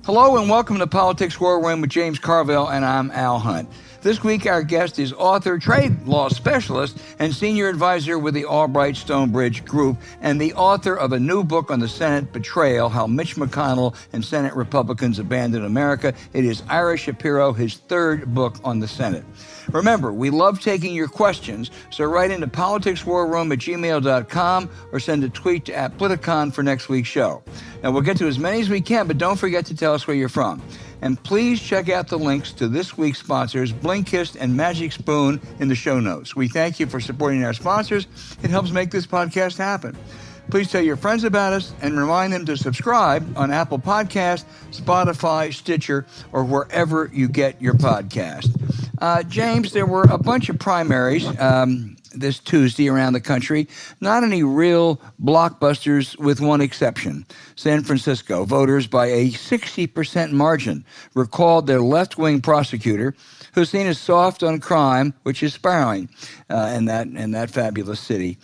Hello and welcome to Politics War Room with James Carville, and I'm Al Hunt. This week, our guest is author, trade law specialist, and senior advisor with the Albright Stonebridge Group, and the author of a new book on the Senate Betrayal, How Mitch McConnell and Senate Republicans Abandoned America. It is Ira Shapiro, his third book on the Senate. Remember, we love taking your questions, so write into politicswarroom@gmail.com or send a tweet to @Politicon for next week's show. Now, we'll get to as many as we can, but don't forget to tell us where you're from. And please check out the links to this week's sponsors, Blinkist and Magic Spoon, in the show notes. We thank you for supporting our sponsors. It helps make this podcast happen. Please tell your friends about us and remind them to subscribe on Apple Podcasts, Spotify, Stitcher, or wherever you get your podcast. James, there were a bunch of primaries this Tuesday around the country. Not any real blockbusters with one exception. San Francisco voters by a 60% margin recalled their left-wing prosecutor, who's seen as soft on crime, which is spiraling in that fabulous city.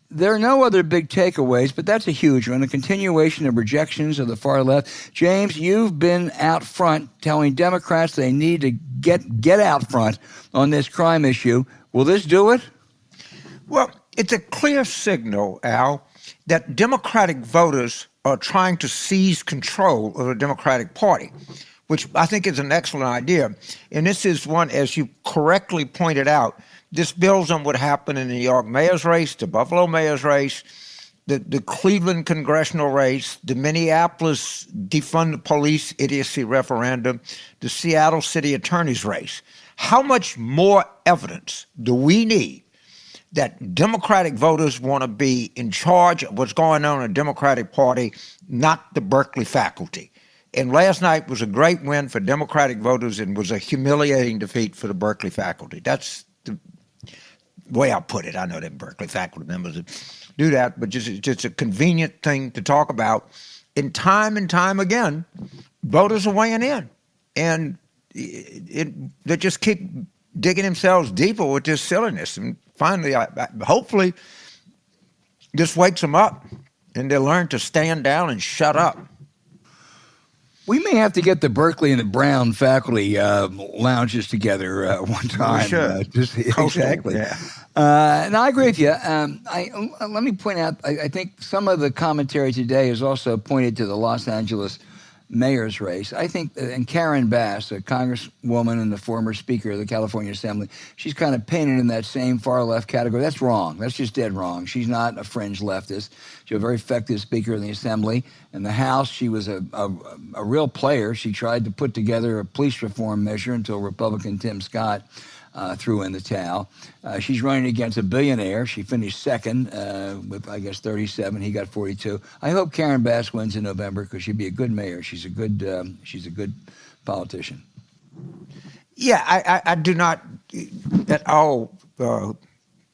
There are no other big takeaways, but that's a huge one, a continuation of rejections of the far left. James, you've been out front telling Democrats they need to get out front on this crime issue. Will this do it? Well, it's a clear signal, Al, that Democratic voters are trying to seize control of the Democratic Party, which I think is an excellent idea. And this is one, as you correctly pointed out, this builds on what happened in the New York mayor's race, the Buffalo mayor's race, the Cleveland congressional race, the Minneapolis defund the police idiocy referendum, the Seattle city attorney's race. How much more evidence do we need that Democratic voters want to be in charge of what's going on in the Democratic Party, not the Berkeley faculty? And last night was a great win for Democratic voters and was a humiliating defeat for the Berkeley faculty. That's the way I put it. I know that Berkeley faculty members do that, but just a convenient thing to talk about. And time again, voters are weighing in. And they just keep digging themselves deeper with this silliness. And finally, hopefully, this wakes them up and they learn to stand down and shut up. We may have to get the Berkeley and the Brown faculty lounges together one time. We should. Exactly. Yeah. And I agree with you. Let me point out, I think some of the commentary today has also pointed to the Los Angeles mayor's race. I think, and Karen Bass, a congresswoman and the former speaker of the California Assembly, she's kind of painted in that same far left category. That's wrong. That's just dead wrong. She's not a fringe leftist. She's a very effective speaker in the Assembly. In the House, she was a real player. She tried to put together a police reform measure until Republican Tim Scott threw in the towel. She's running against a billionaire. She finished second with, I guess, 37. He got 42. I hope Karen Bass wins in November because she'd be a good mayor. She's a good politician. Yeah, I do not at all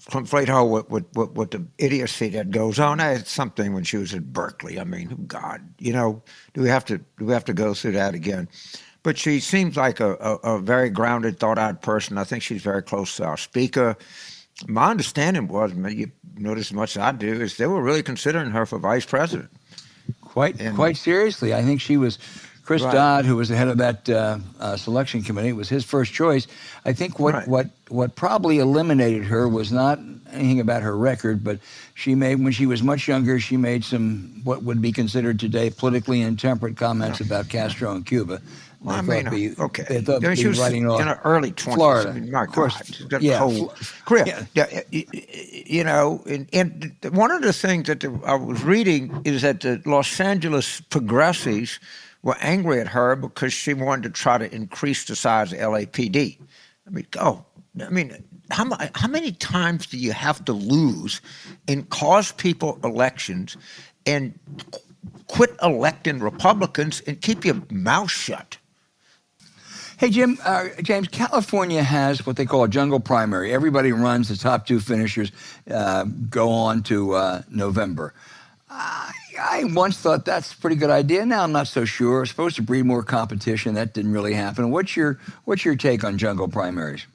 conflate her with the idiocy that goes on. I had something when she was at Berkeley. I mean, God, do we have to go through that again? But she seems like a very grounded, thought-out person. I think she's very close to our speaker. My understanding was, you know this as much as I do, is they were really considering her for vice president. Quite seriously. I think she was Chris Dodd, who was the head of that selection committee. It was his first choice. I think what probably eliminated her was not anything about her record, but when she was much younger, she made some what would be considered today politically intemperate comments about Castro and Cuba. Okay. She was in her early 20s. Florida. I mean, my of course. God, Yeah. Korea. And one of the things that I was reading is that the Los Angeles progressives were angry at her because she wanted to try to increase the size of LAPD. How many times do you have to lose and cause people elections and quit electing Republicans and keep your mouth shut? Hey, James, California has what they call a jungle primary. Everybody runs. The top two finishers go on to November. I once thought that's a pretty good idea. Now I'm not so sure. It's supposed to breed more competition. That didn't really happen. What's your take on jungle primaries?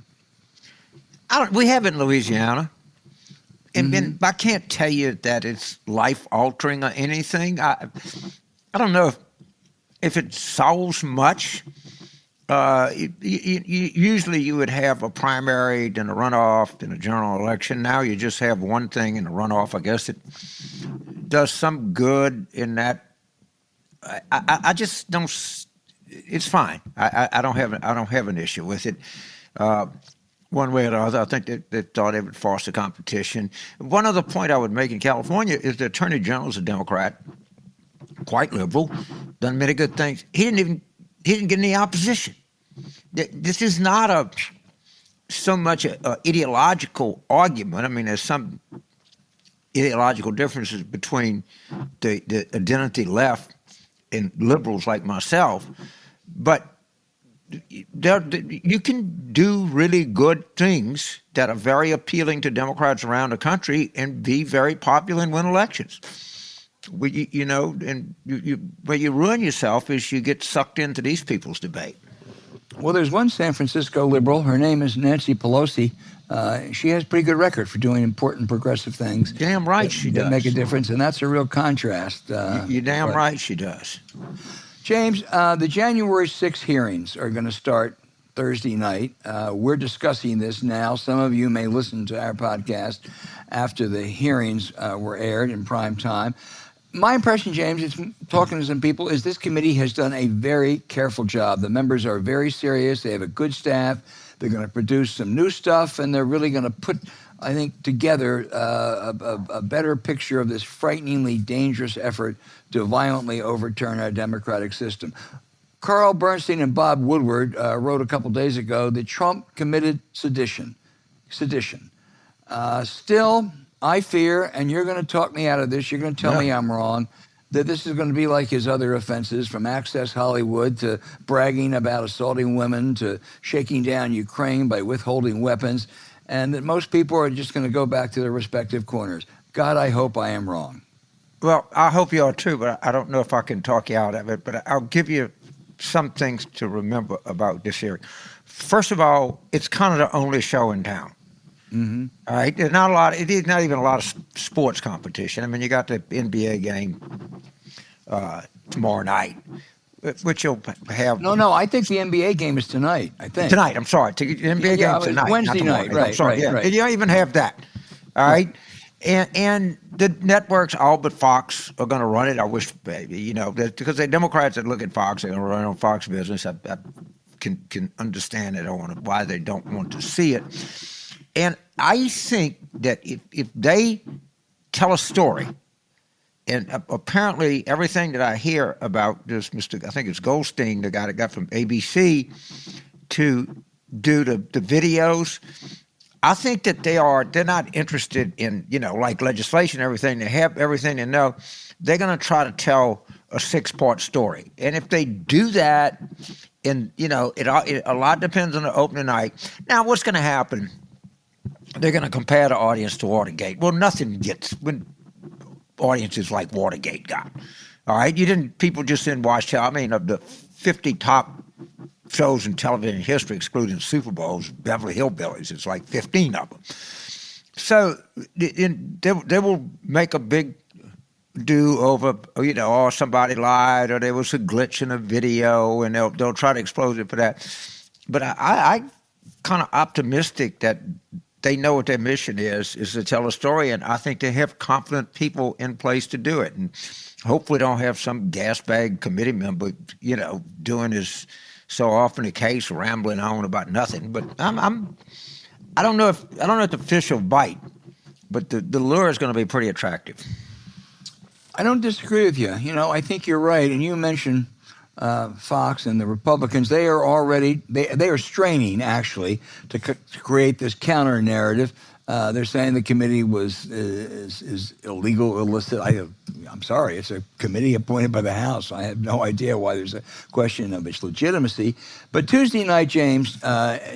We have it in Louisiana. And I can't tell you that it's life-altering or anything. I don't know if if it solves much, usually you would have a primary, then a runoff, then a general election. Now you just have one thing in a runoff. I guess it does some good in that. I just don't. It's fine. I don't have an issue with it. One way or the other, I think they thought it would foster competition. One other point I would make in California is the Attorney General is a Democrat, quite liberal, done many good things. He didn't get any opposition. This is not so much an ideological argument. I mean, there's some ideological differences between the identity left and liberals like myself, but you can do really good things that are very appealing to Democrats around the country and be very popular and win elections. Where you ruin yourself is you get sucked into these people's debate. Well, there's one San Francisco liberal. Her name is Nancy Pelosi. She has a pretty good record for doing important progressive things. Damn right she does. That make a difference, and that's a real contrast. You're damn right she does. James, the January 6 hearings are going to start Thursday night. We're discussing this now. Some of you may listen to our podcast after the hearings were aired in prime time. My impression, James, it's talking to some people, is this committee has done a very careful job. The members are very serious. They have a good staff. They're going to produce some new stuff, and they're really going to put, I think, together a better picture of this frighteningly dangerous effort to violently overturn our democratic system. Carl Bernstein and Bob Woodward wrote a couple days ago that Trump committed sedition. Still, I fear, and you're going to talk me out of this, you're going to tell me I'm wrong, that this is going to be like his other offenses, from Access Hollywood to bragging about assaulting women to shaking down Ukraine by withholding weapons, and that most people are just going to go back to their respective corners. God, I hope I am wrong. Well, I hope you are too, but I don't know if I can talk you out of it. But I'll give you some things to remember about this hearing. First of all, it's kind of the only show in town. Mm-hmm. All right, there's not a lot. It is not even a lot of sports competition. I mean, you got the NBA game tomorrow night, which you'll have. No. I think the NBA game is tonight. I think tonight. I'm sorry. The NBA game tonight, Wednesday night. Right. I'm sorry. Right. You don't even have that. All right. And the networks, all but Fox, are going to run it. I wish, because the Democrats that look at Fox, they're going to run on Fox Business. I can understand it why they don't want to see it. And I think that if they tell a story, and apparently everything that I hear about this I think it's Goldstein, the guy that got from ABC to do the videos, I think that they're not interested in, like legislation, everything. They have everything they know. They're going to try to tell a 6-part story. And if they do that, and, a lot depends on the opening night. Now, what's going to happen? They're going to compare the audience to Watergate. Well, nothing gets when audiences like Watergate got. All right? People just didn't watch, of the 50 top shows in television history, excluding Super Bowls, Beverly Hillbillies, it's like 15 of them. So they will make a big do over, or somebody lied, or there was a glitch in a video, and they'll try to expose it for that. But I kind of optimistic that they know what their mission is to tell a story, and I think they have competent people in place to do it. And hopefully don't have some gas bag committee member, doing as so often the case, rambling on about nothing. But I don't know if the fish will bite, but the lure is going to be pretty attractive. I don't disagree with you. I think you're right. And you mentioned Fox and the Republicans. They are already they are straining actually to create this counter narrative. They're saying the committee is illegal, illicit. I'm sorry, it's a committee appointed by the House. I have no idea why there's a question of its legitimacy. But Tuesday night, James,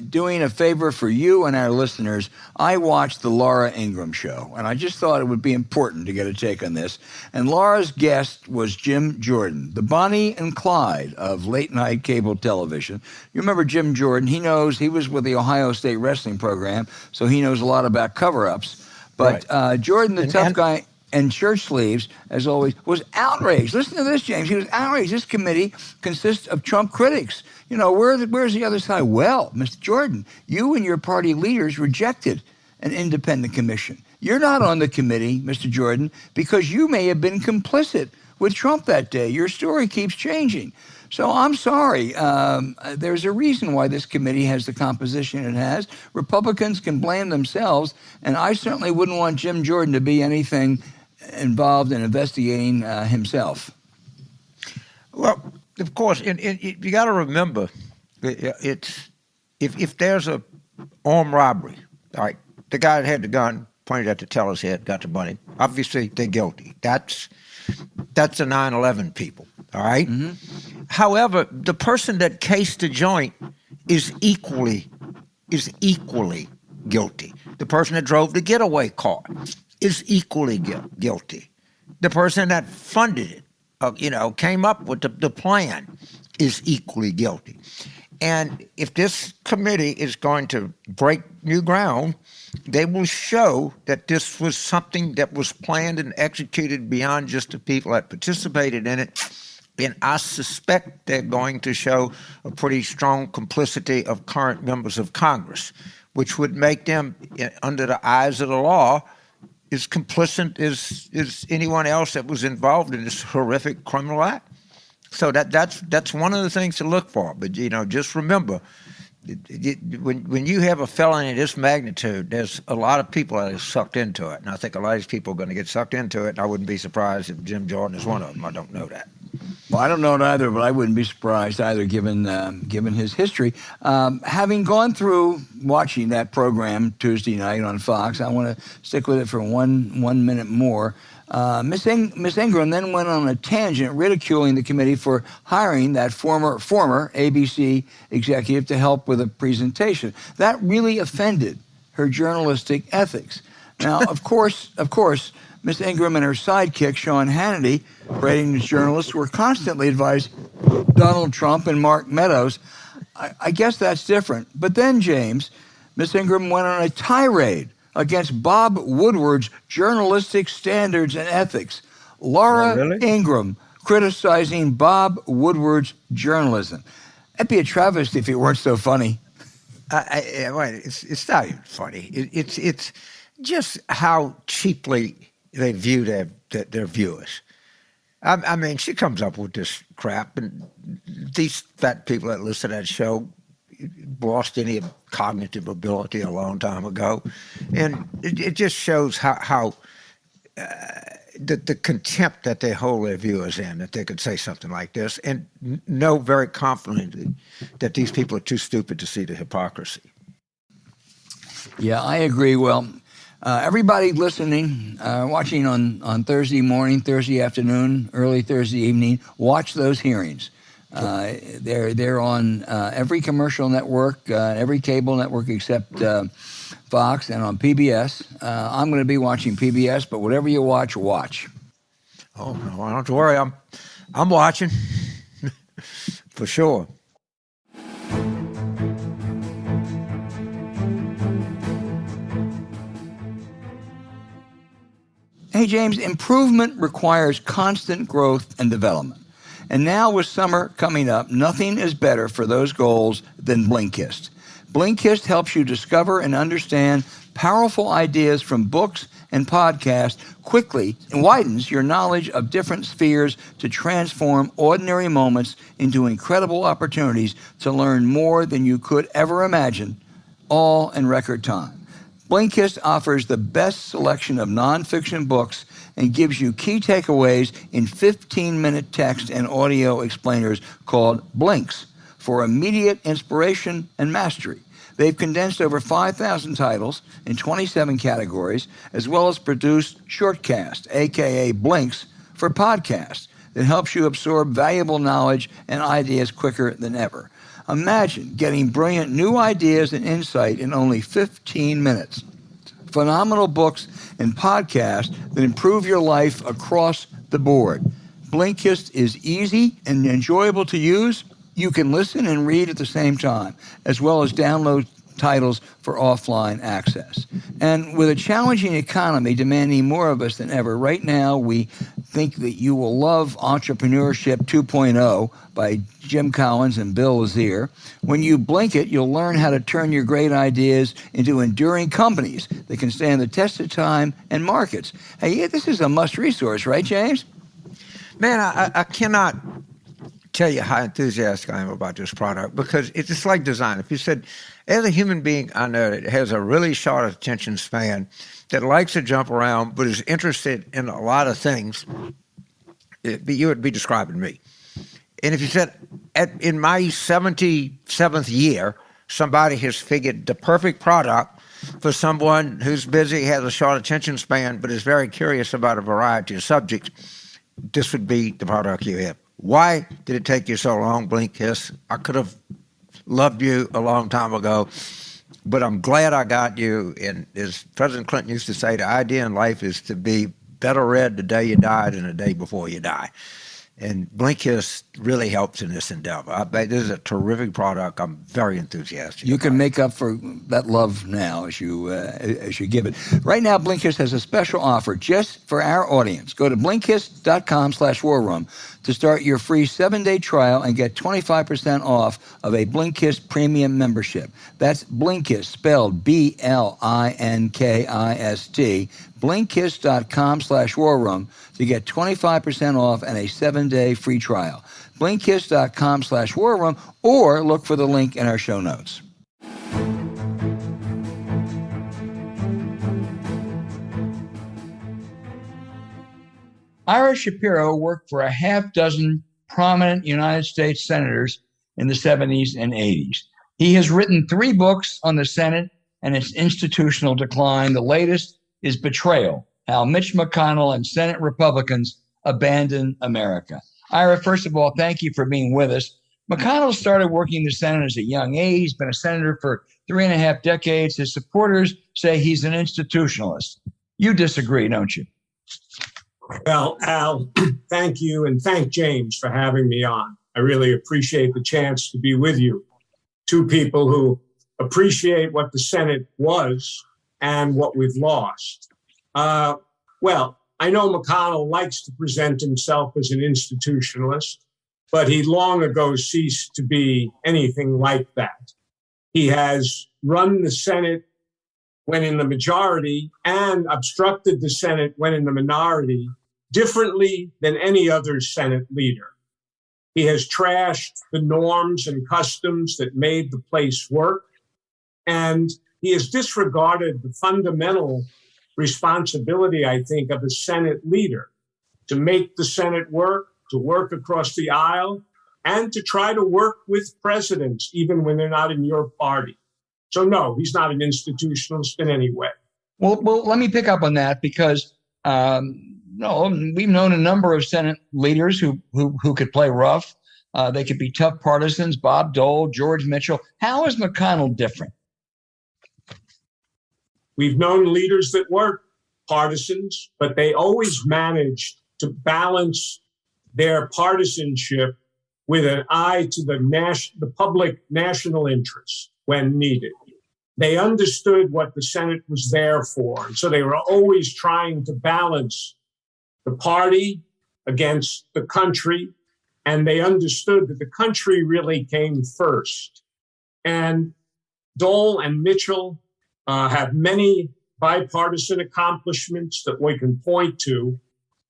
doing a favor for you and our listeners, I watched the Laura Ingraham show, and I just thought it would be important to get a take on this. And Laura's guest was Jim Jordan, the Bonnie and Clyde of late-night cable television. You remember Jim Jordan? He was with the Ohio State wrestling program, so he knows a lot about cover-ups. But right. Jordan, the tough guy... and shirt sleeves, as always, was outraged. Listen to this, James. He was outraged. This committee consists of Trump critics. You know, where's the other side? Well, Mr. Jordan, you and your party leaders rejected an independent commission. You're not on the committee, Mr. Jordan, because you may have been complicit with Trump that day. Your story keeps changing. So I'm sorry. There's a reason why this committee has the composition it has. Republicans can blame themselves, and I certainly wouldn't want Jim Jordan to be anything involved in investigating himself. Well, of course, you got to remember, if there's a armed robbery, all right, the guy that had the gun pointed at the teller's head, got the money. Obviously, they're guilty. That's the 9/11 people, all right? Mm-hmm. However, the person that cased the joint is equally guilty. The person that drove the getaway car is equally guilty. The person that funded it, came up with the plan is equally guilty. And if this committee is going to break new ground, they will show that this was something that was planned and executed beyond just the people that participated in it. And I suspect they're going to show a pretty strong complicity of current members of Congress, which would make them, under the eyes of the law, as complicit as anyone else that was involved in this horrific criminal act. So that's one of the things to look for. But just remember, when you have a felony of this magnitude, there's a lot of people that are sucked into it, and I think a lot of these people are going to get sucked into it. And I wouldn't be surprised if Jim Jordan is one of them. I don't know that. Well, I don't know it either, but I wouldn't be surprised either, given his history. Having gone through watching that program Tuesday night on Fox, I want to stick with it for one minute more. Miss Ingram then went on a tangent ridiculing the committee for hiring that former ABC executive to help with a presentation. That really offended her journalistic ethics. Now, of course, Miss Ingram and her sidekick, Sean Hannity, ratings journalists, were constantly advised Donald Trump and Mark Meadows. I guess that's different. But then, James, Miss Ingram went on a tirade against Bob Woodward's journalistic standards and ethics. Laura Ingram criticizing Bob Woodward's journalism. That'd be a travesty if it weren't so funny. It's not even funny. It's just how cheaply they view their viewers. I mean, she comes up with this crap, and these fat people that listen to that show lost any cognitive ability a long time ago. And it just shows how the contempt that they hold their viewers in, that they could say something like this and know very confidently that these people are too stupid to see the hypocrisy. Yeah, I agree. Well, everybody listening, watching on Thursday morning, Thursday afternoon, early Thursday evening, watch those hearings. They're on every commercial network, every cable network except Fox, and on PBS. I'm going to be watching PBS, but whatever you watch. Oh, no, don't have to worry. I'm watching for sure. Hey, James, improvement requires constant growth and development. And now with summer coming up, nothing is better for those goals than Blinkist. Blinkist helps you discover and understand powerful ideas from books and podcasts quickly and widens your knowledge of different spheres to transform ordinary moments into incredible opportunities to learn more than you could ever imagine, all in record time. Blinkist offers the best selection of nonfiction books and gives you key takeaways in 15-minute text and audio explainers called Blinks for immediate inspiration and mastery. They've condensed over 5,000 titles in 27 categories, as well as produced Shortcast, a.k.a. Blinks, for podcasts that helps you absorb valuable knowledge and ideas quicker than ever. Imagine getting brilliant new ideas and insight in only 15 minutes. Phenomenal books and podcasts that improve your life across the board. Blinkist is easy and enjoyable to use. You can listen and read at the same time, as well as download titles for offline access. And with a challenging economy demanding more of us than ever, right now we think that you will love Entrepreneurship 2.0 by Jim Collins and Bill Lazier. When you blink it, you'll learn how to turn your great ideas into enduring companies that can stand the test of time and markets. Hey, yeah, this is a must resource, right, James? Man, I cannot tell you how enthusiastic I am about this product, because it's just like design. If you said, as a human being, I know that has a really short attention span, that likes to jump around, but is interested in a lot of things, you would be describing me. And if you said, in my 77th year, somebody has figured the perfect product for someone who's busy, has a short attention span, but is very curious about a variety of subjects, this would be the product you have. Why did it take you so long, Blinkist? I could have loved you a long time ago, but I'm glad I got you. And as President Clinton used to say, the idea in life is to be better read the day you die than the day before you die. And Blinkist really helps in this endeavor. This is a terrific product. I'm very enthusiastic. You can make up for that love now as you give it. Right now, Blinkist has a special offer just for our audience. Go to Blinkist.com/War Room to start your free 7-day trial and get 25% off of a Blinkist premium membership. That's Blinkist, spelled Blinkist, Blinkist.com/War Room to get 25% off and a 7-day free trial. Blinkist.com/War Room, or look for the link in our show notes. Ira Shapiro worked for a half dozen prominent United States senators in the 70s and 80s. He has written 3 books on the Senate and its institutional decline. The latest is Betrayal: How Mitch McConnell and Senate Republicans Abandoned America. Ira, first of all, thank you for being with us. McConnell started working in the Senate as a young age. He's been a senator for 3.5 decades. His supporters say he's an institutionalist. You disagree, don't you? Well, Al, thank you, and thank James for having me on. I really appreciate the chance to be with you. 2 people who appreciate what the Senate was and what we've lost. Well, I know McConnell likes to present himself as an institutionalist, but he long ago ceased to be anything like that. He has run the Senate when in the majority and obstructed the Senate when in the minority differently than any other Senate leader. He has trashed the norms and customs that made the place work, and he has disregarded the fundamental responsibility, I think, of a Senate leader to make the Senate work, to work across the aisle, and to try to work with presidents, even when they're not in your party. So no, he's not an institutionalist in any way. Well, let me pick up on that, because we've known a number of Senate leaders who could play rough. They could be tough partisans: Bob Dole, George Mitchell. How is McConnell different? We've known leaders that were partisans, but they always managed to balance their partisanship with an eye to the public national interest when needed. They understood what the Senate was there for, and so they were always trying to balance the party against the country, and they understood that the country really came first. And Dole and Mitchell have many bipartisan accomplishments that we can point to,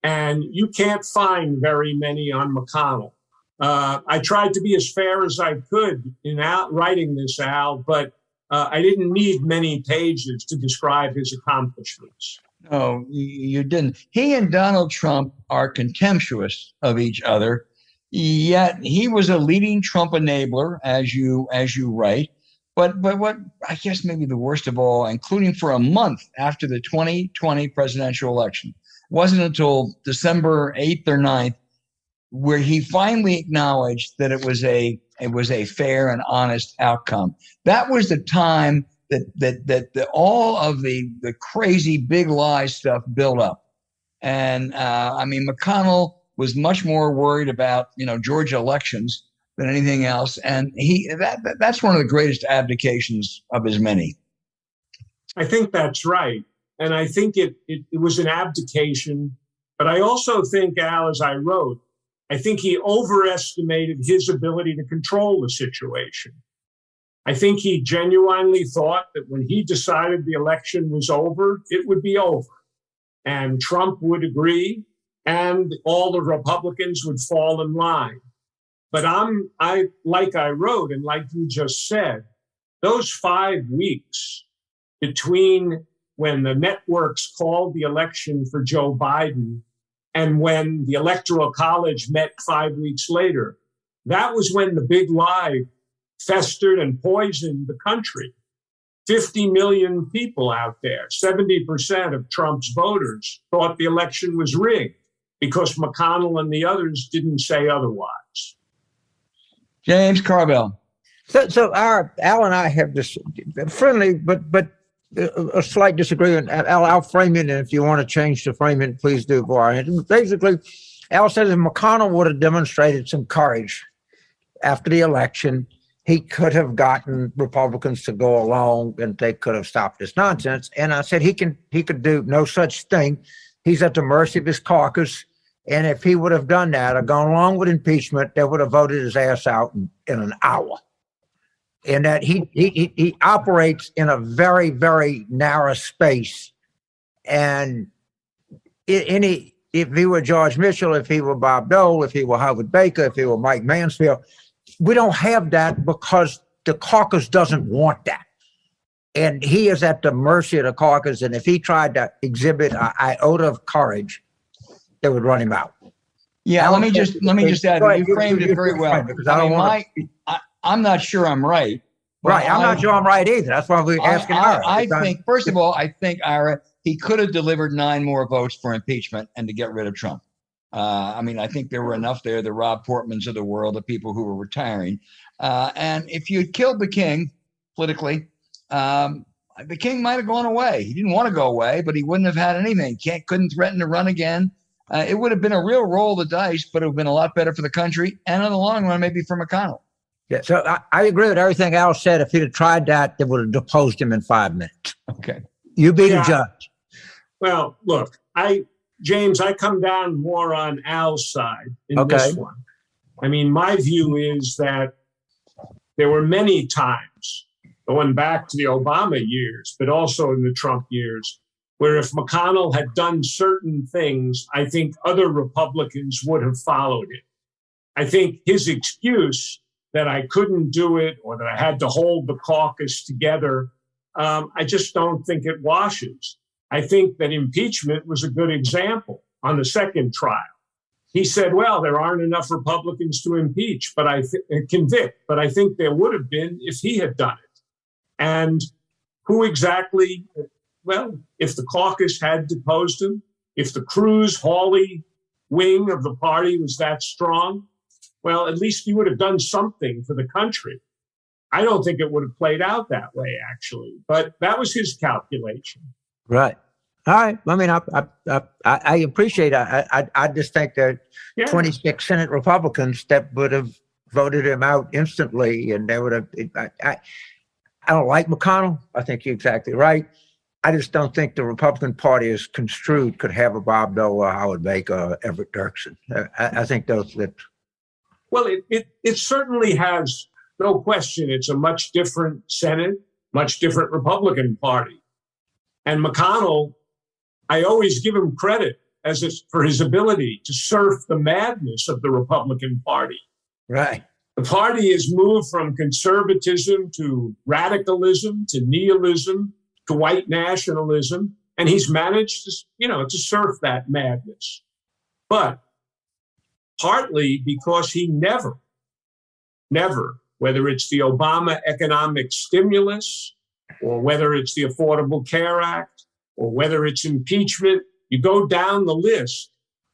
and you can't find very many on McConnell. I tried to be as fair as I could in writing this, Al, but I didn't need many pages to describe his accomplishments. No, you didn't. He and Donald Trump are contemptuous of each other, yet he was a leading Trump enabler, as you write. But what I guess maybe the worst of all, including for a month after the 2020 presidential election, wasn't until December 8th or 9th where he finally acknowledged that it was a fair and honest outcome. That was the time that all of the crazy big lie stuff built up. And McConnell was much more worried about Georgia elections than anything else. And that's one of the greatest abdications of his many. I think that's right. And I think it was an abdication. But I also think, Al, as I wrote, I think he overestimated his ability to control the situation. I think he genuinely thought that when he decided the election was over, it would be over. And Trump would agree, and all the Republicans would fall in line. But like I wrote, and like you just said, those 5 weeks between when the networks called the election for Joe Biden and when the Electoral College met 5 weeks later, that was when the big lie festered and poisoned the country. 50 million people out there, 70% of Trump's voters, thought the election was rigged because McConnell and the others didn't say otherwise. James Carville. So Al and I have this friendly, but a slight disagreement. Al, I'll frame it, and if you want to change the framing, please do go ahead. Basically, Al says if McConnell would have demonstrated some courage after the election, he could have gotten Republicans to go along, and they could have stopped this nonsense. And I said he could do no such thing. He's at the mercy of his caucus. And if he would have done that or gone along with impeachment, they would have voted his ass out in an hour. And that he operates in a very, very narrow space. And if he were George Mitchell, if he were Bob Dole, if he were Howard Baker, if he were Mike Mansfield, we don't have that because the caucus doesn't want that. And he is at the mercy of the caucus. And if he tried to exhibit an iota of courage, they would run him out. Yeah, let me just add that you framed it very well. Because I don't want I'm not sure I'm right. Right, I'm not sure I'm right either. That's why we're asking Ira. I think, first of all, Ira, he could have delivered 9 more votes for impeachment and to get rid of Trump. I think there were enough there, the Rob Portmans of the world, the people who were retiring. And if you had killed the king politically, the king might have gone away. He didn't want to go away, but he wouldn't have had anything. Couldn't threaten to run again. It would have been a real roll of the dice, but it would have been a lot better for the country and in the long run, maybe for McConnell. Yeah, so I agree with everything Al said. If he'd have tried that, they would have deposed him in 5 minutes. Okay. You be the judge. Well, look, James, I come down more on Al's side in this one. I mean, my view is that there were many times, going back to the Obama years, but also in the Trump years, where if McConnell had done certain things, I think other Republicans would have followed it. I think his excuse that I couldn't do it or that I had to hold the caucus together, I just don't think it washes. I think that impeachment was a good example on the second trial. He said, well, there aren't enough Republicans to impeach, but convict, but I think there would have been if he had done it. And who exactly, well, if the caucus had deposed him, if the Cruz-Hawley wing of the party was that strong, well, at least he would have done something for the country. I don't think it would have played out that way, actually, but that was his calculation. Right. All right. I mean, I appreciate it. I just think there are 26 Senate Republicans that would have voted him out instantly, and they would have. I don't like McConnell. I think you're exactly right. I just don't think the Republican Party as construed could have a Bob Dole or Howard Baker or Everett Dirksen. I think those that. Well, it certainly has no question. It's a much different Senate, much different Republican Party. And McConnell, I always give him credit for his ability to surf the madness of the Republican Party. Right. The party has moved from conservatism to radicalism to nihilism to white nationalism, and he's managed to surf that madness. But partly because he never, whether it's the Obama economic stimulus or whether it's the Affordable Care Act or whether it's impeachment, you go down the list,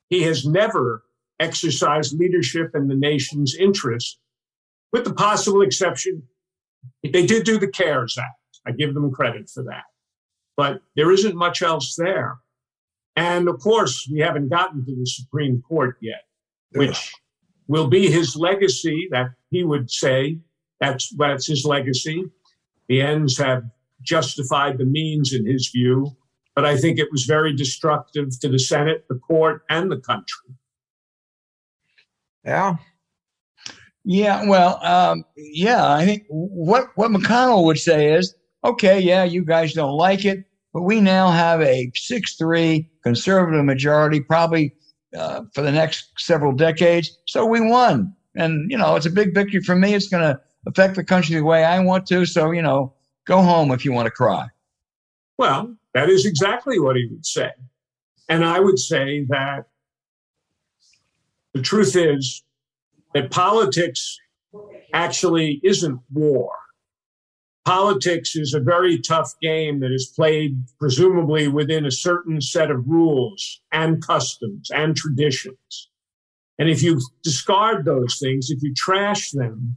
he has never exercised leadership in the nation's interest, with the possible exception, they did do the CARES Act. I give them credit for that. But there isn't much else there. And of course, we haven't gotten to the Supreme Court yet, which will be his legacy, that he would say that's his legacy. The ends have justified the means in his view, but I think it was very destructive to the Senate, the court, and the country. Yeah. Yeah, well, I think what McConnell would say is, okay, yeah, you guys don't like it, but we now have a 6-3 conservative majority, probably for the next several decades. So we won. And, it's a big victory for me. It's going to affect the country the way I want to. So, go home if you want to cry. Well, that is exactly what he would say. And I would say that the truth is that politics actually isn't war. Politics is a very tough game that is played presumably within a certain set of rules and customs and traditions. And if you discard those things, if you trash them,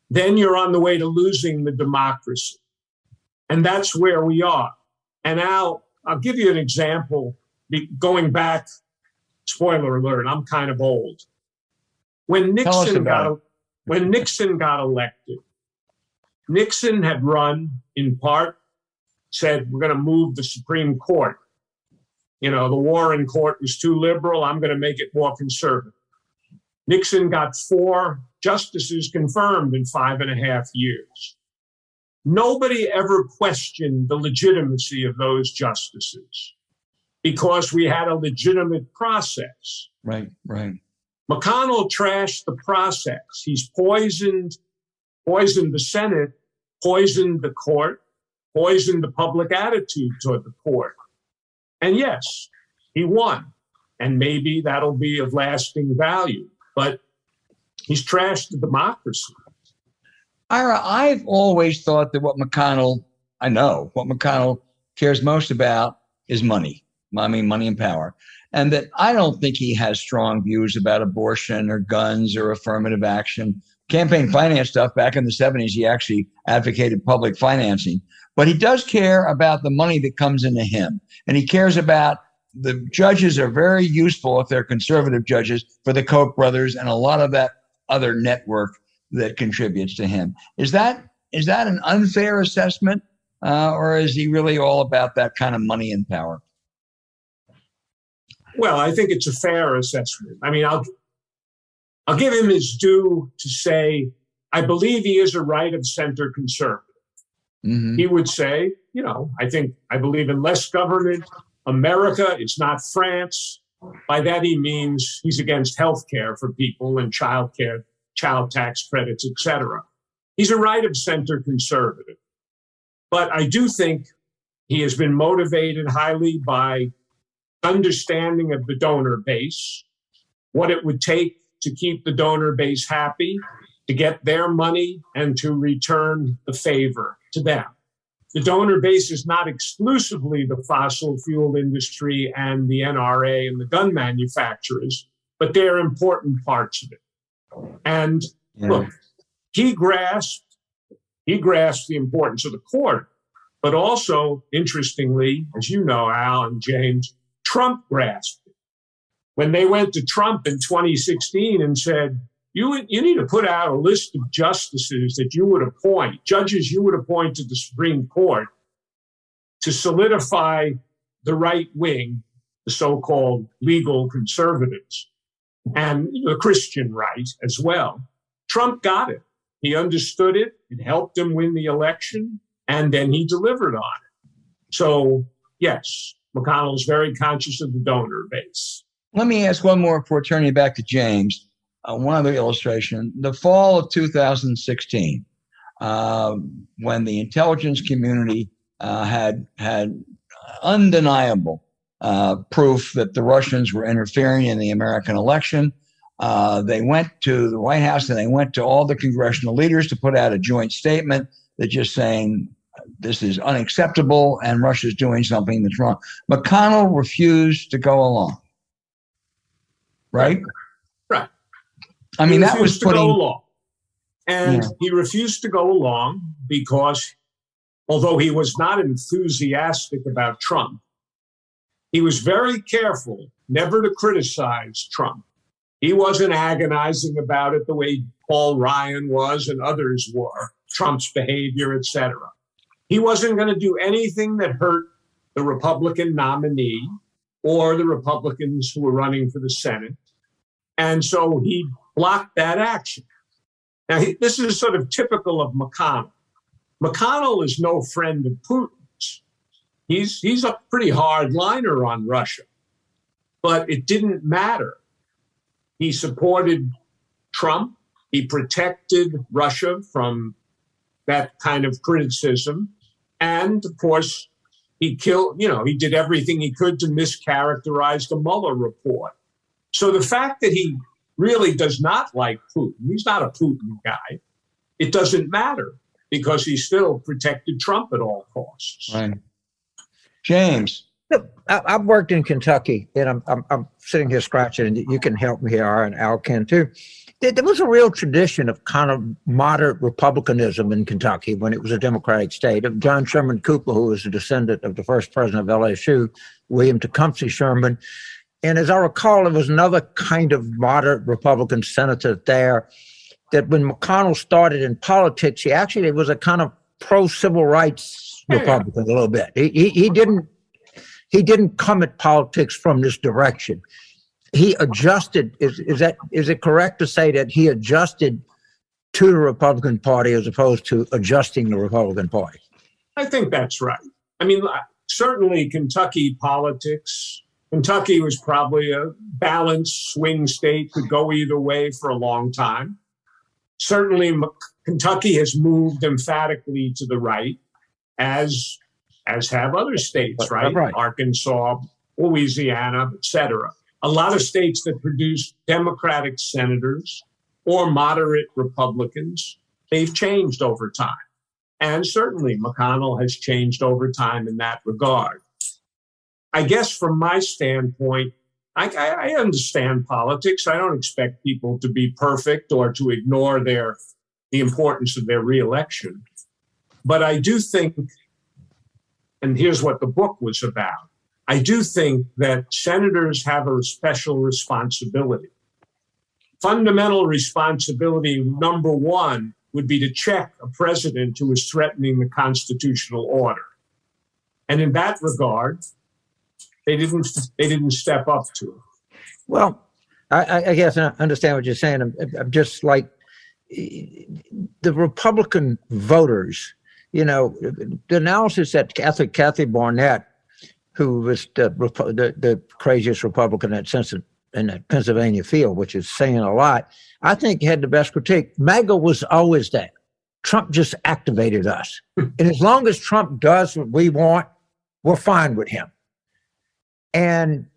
then you're on the way to losing the democracy. And that's where we are. And I'll give you an example, going back, spoiler alert, I'm kind of old. When Nixon got elected, Nixon had run, in part, said, we're going to move the Supreme Court. The Warren Court was too liberal. I'm going to make it more conservative. Nixon got 4 justices confirmed in 5.5 years. Nobody ever questioned the legitimacy of those justices because we had a legitimate process. Right. McConnell trashed the process. He's poisoned the Senate, poisoned the court, poisoned the public attitude toward the court. And yes, he won. And maybe that'll be of lasting value. But he's trashed the democracy. Ira, I've always thought that what McConnell cares most about is money. I mean, money and power. And that I don't think he has strong views about abortion or guns or affirmative action. Campaign finance stuff, back in the 70s, he actually advocated public financing. But he does care about the money that comes into him. And he cares about the judges are very useful, if they're conservative judges, for the Koch brothers and a lot of that other network that contributes to him. Is that an unfair assessment, or is he really all about that kind of money and power? Well, I think it's a fair assessment. I mean, I'll give him his due to say, I believe he is a right of center conservative. Mm-hmm. He would say, I believe in less government. America is not France. By that he means he's against health care for people and child care, child tax credits, etc. He's a right of center conservative. But I do think he has been motivated highly by understanding of the donor base, what it would take to keep the donor base happy, to get their money and to return the favor to them. The donor base is not exclusively the fossil fuel industry and the NRA and the gun manufacturers, but they're important parts of it. And look, he grasped the importance of the court, but also, interestingly, as you know, Al and James, Trump grasped it. When they went to Trump in 2016 and said, you need to put out a list of justices that you would appoint, judges you would appoint to the Supreme Court to solidify the right wing, the so-called legal conservatives, and the Christian right as well. Trump got it. He understood it. It helped him win the election, and then he delivered on it. So, yes, McConnell's very conscious of the donor base. Let me ask one more before turning it back to James. One other illustration, the fall of 2016, when the intelligence community had undeniable proof that the Russians were interfering in the American election. They went to the White House and they went to all the congressional leaders to put out a joint statement that just saying this is unacceptable and Russia's doing something that's wrong. McConnell refused to go along. Right? Right. I mean, that was putting... to go along. And he refused to go along because, although he was not enthusiastic about Trump, he was very careful never to criticize Trump. He wasn't agonizing about it the way Paul Ryan was and others were, Trump's behavior, et cetera. He wasn't going to do anything that hurt the Republican nominee or the Republicans who were running for the Senate. And so he blocked that action. Now, this is sort of typical of McConnell. McConnell is no friend of Putin's. He's a pretty hard liner on Russia, but it didn't matter. He supported Trump. He protected Russia from that kind of criticism. And of course, he did everything he could to mischaracterize the Mueller report. So the fact that he really does not like Putin, he's not a Putin guy, it doesn't matter because he still protected Trump at all costs. Right. James. Look, I've worked in Kentucky, and I'm sitting here scratching, and you can help me here, and Al can too. There was a real tradition of kind of moderate republicanism in Kentucky when it was a Democratic state. Of John Sherman Cooper, who was a descendant of the first president of LSU, William Tecumseh Sherman. And as I recall, there was another kind of moderate Republican senator there that when McConnell started in politics, he was a kind of pro-civil rights Republican a little bit. He didn't come at politics from this direction. He adjusted. Is it correct to say that he adjusted to the Republican Party as opposed to adjusting the Republican Party? I think that's right. I mean, certainly Kentucky politics. Kentucky was probably a balanced swing state, could go either way for a long time. Certainly, Kentucky has moved emphatically to the right, as have other states, right? Arkansas, Louisiana, et cetera. A lot of states that produce Democratic senators or moderate Republicans, they've changed over time. And certainly McConnell has changed over time in that regard. I guess from my standpoint, I understand politics. I don't expect people to be perfect or to ignore the importance of their reelection. But I do think, and here's what the book was about, I do think that senators have a special responsibility. Fundamental responsibility number one would be to check a president who is threatening the constitutional order. And in that regard, they didn't step up to it. Well, I guess I understand what you're saying. I'm just like the Republican voters, the analysis that Kathy Barnett, who was the craziest Republican in that Pennsylvania field, which is saying a lot, I think had the best critique. MAGA was always that. Trump just activated us. And as long as Trump does what we want, we're fine with him. And,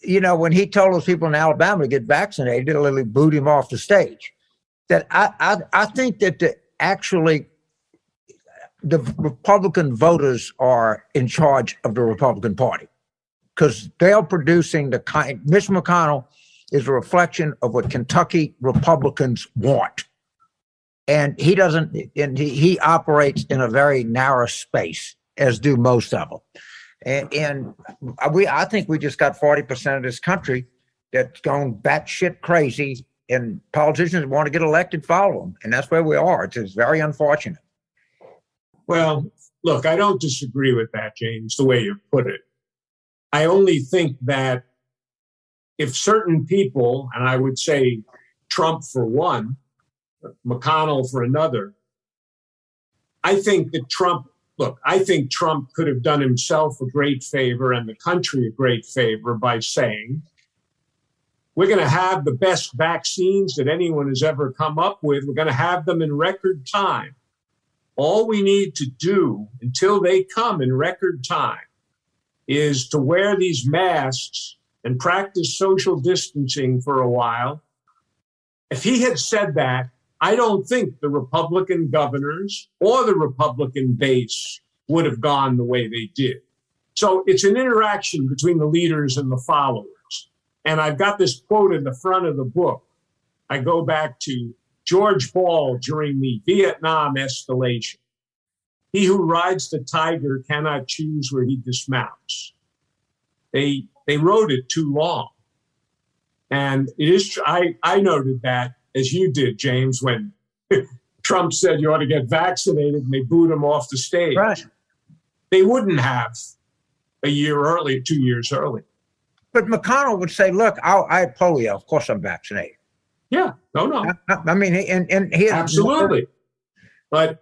when he told those people in Alabama to get vaccinated, they literally booed him off the stage. That I think that the Republican voters are in charge of the Republican Party because they're producing Mitch McConnell is a reflection of what Kentucky Republicans want. And he operates in a very narrow space, as do most of them. And I think we just got 40% of this country that's gone batshit crazy, and politicians want to get elected, follow them. And that's where we are. It's very unfortunate. Well, look, I don't disagree with that, James, the way you put it. I only think that if certain people, and I would say Trump for one, McConnell for another, I think Trump could have done himself a great favor and the country a great favor by saying, we're going to have the best vaccines that anyone has ever come up with. We're going to have them in record time. All we need to do until they come in record time is to wear these masks and practice social distancing for a while. If he had said that, I don't think the Republican governors or the Republican base would have gone the way they did. So it's an interaction between the leaders and the followers. And I've got this quote in the front of the book. I go back to George Ball during the Vietnam escalation. He who rides the tiger cannot choose where he dismounts. They wrote it too long. And it is, I noted that, as you did, James, when Trump said you ought to get vaccinated and they booed him off the stage. Right. They wouldn't have a year early, 2 years early. But McConnell would say, look, I had polio. Of course I'm vaccinated. Yeah, no. I mean, and he absolutely. But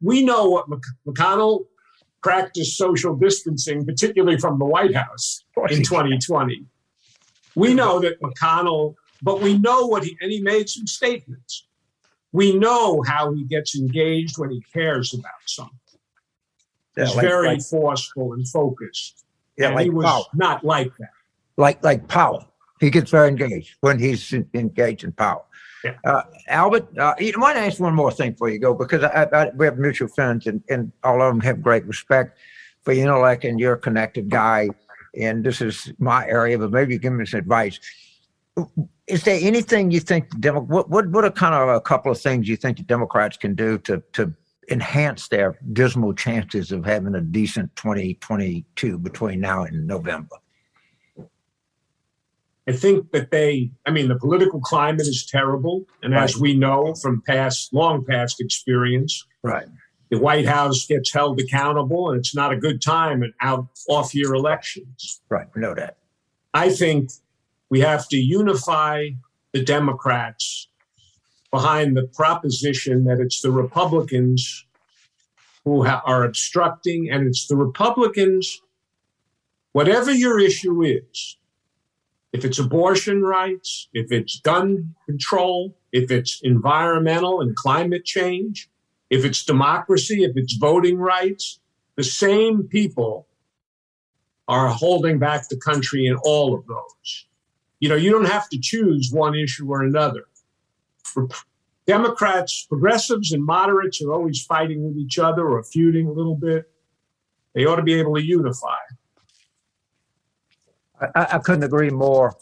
we know what McConnell practiced social distancing, particularly from the White House in 2020. We know that McConnell, but we know and he made some statements. We know how he gets engaged when he cares about something. He's very forceful and focused. Yeah, and he was not like that. Like power. He gets very engaged when he's engaged in power. Yeah. Albert, I want to ask one more thing before you go, because we have mutual friends, and all of them have great respect for your intellect, and you're a connected guy, and this is my area, but maybe you give me some advice. Is there anything you think what are kind of a couple of things you think the Democrats can do to enhance their dismal chances of having a decent 2022 between now and November? I think that the political climate is terrible. And as we know from long past experience, right, the White House gets held accountable, and it's not a good time in off-year elections. Right, we know that. I think we have to unify the Democrats behind the proposition that it's the Republicans who are obstructing, and it's the Republicans, whatever your issue is, if it's abortion rights, if it's gun control, if it's environmental and climate change, if it's democracy, if it's voting rights, the same people are holding back the country in all of those. You don't have to choose one issue or another. Democrats, progressives, and moderates are always fighting with each other or feuding a little bit. They ought to be able to unify. I couldn't agree more.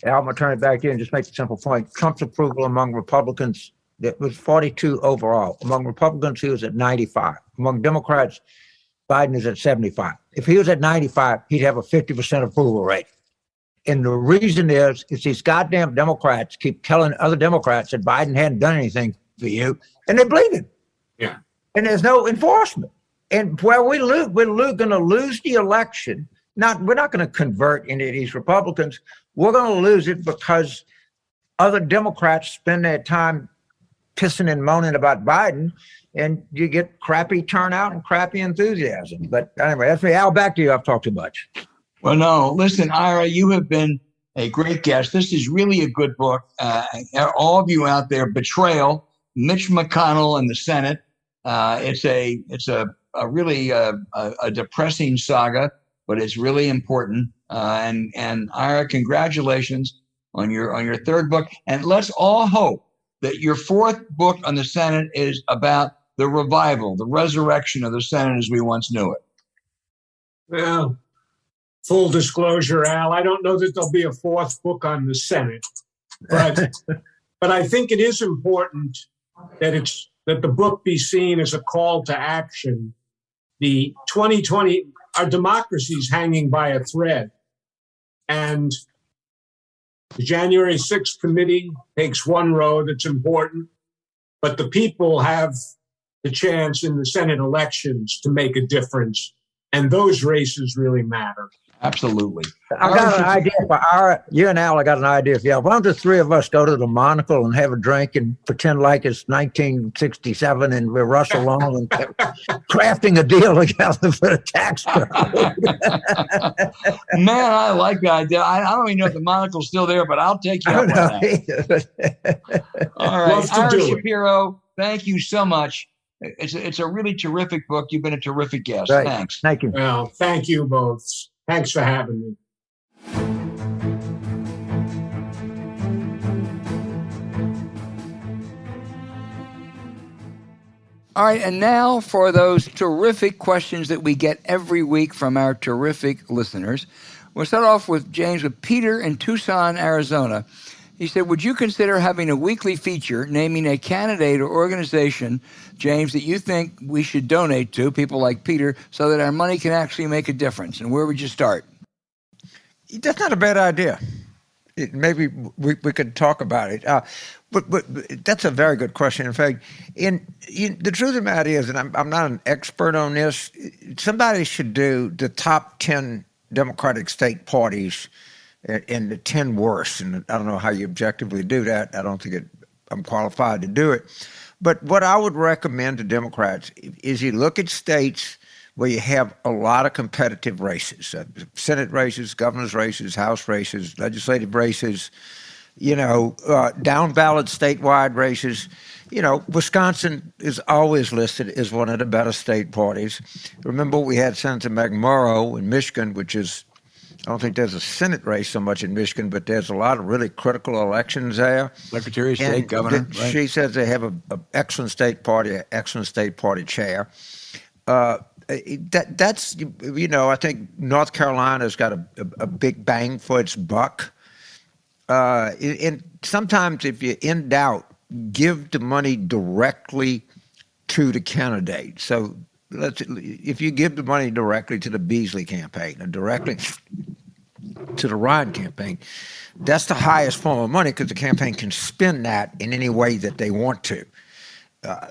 I'm going to turn it back in and just make a simple point. Trump's approval among Republicans, it was 42 overall. Among Republicans, he was at 95. Among Democrats, Biden is at 75. If he was at 95, he'd have a 50% approval rate. And the reason is these goddamn Democrats keep telling other Democrats that Biden hadn't done anything for you, and they believe him. Yeah. And there's no enforcement. And where we're going to lose the election. We're not going to convert any of these Republicans. We're going to lose it because other Democrats spend their time pissing and moaning about Biden, and you get crappy turnout and crappy enthusiasm. But anyway, that's me. Al, back to you. I've talked too much. Well, no, listen, Ira, you have been a great guest. This is really a good book. All of you out there, Betrayal, Mitch McConnell and the Senate. It's a really depressing saga, but it's really important. And Ira, congratulations on your third book. And let's all hope that your fourth book on the Senate is about the revival, the resurrection of the Senate as we once knew it. Well, full disclosure, Al, I don't know that there'll be a fourth book on the Senate, but I think it is important that the book be seen as a call to action. The 2020, our democracy is hanging by a thread, and the January 6th committee takes one road that's important, but the people have the chance in the Senate elections to make a difference, and those races really matter. Absolutely. I got an idea for you and Al. I got an idea for you. Why don't the three of us go to the Monocle and have a drink and pretend like it's 1967 and we're Rush along and crafting a deal together for the tax code? Man, I like that idea. I don't even know if the Monocle's still there, but I'll take you up on that. All right, Ira Shapiro, thank you so much. It's a really terrific book. You've been a terrific guest. Right. Thanks. Thank you. Well, thank you both. Thanks for having me. All right, and now for those terrific questions that we get every week from our terrific listeners. We'll start off with James with Peter in Tucson, Arizona. He said, would you consider having a weekly feature naming a candidate or organization, James, that you think we should donate to, people like Peter, so that our money can actually make a difference? And where would you start? That's not a bad idea. Maybe we could talk about it. But that's a very good question. In fact, the truth of the matter is, and I'm not an expert on this, somebody should do the top 10 Democratic state parties and the 10 worst. And I don't know how you objectively do that. I don't think I'm qualified to do it. But what I would recommend to Democrats is you look at states where you have a lot of competitive races, Senate races, governor's races, House races, legislative races, down ballot statewide races. Wisconsin is always listed as one of the better state parties. Remember, we had Senator McMurrow in Michigan, which is, I don't think there's a Senate race so much in Michigan, but there's a lot of really critical elections there. Secretary of State, governor. Right? She says they have an excellent state party, excellent state party chair. That's I think North Carolina's got a big bang for its buck. And sometimes if you're in doubt, give the money directly to the candidate. So if you give the money directly to the Beasley campaign or directly to the Ryan campaign, that's the highest form of money because the campaign can spend that in any way that they want to.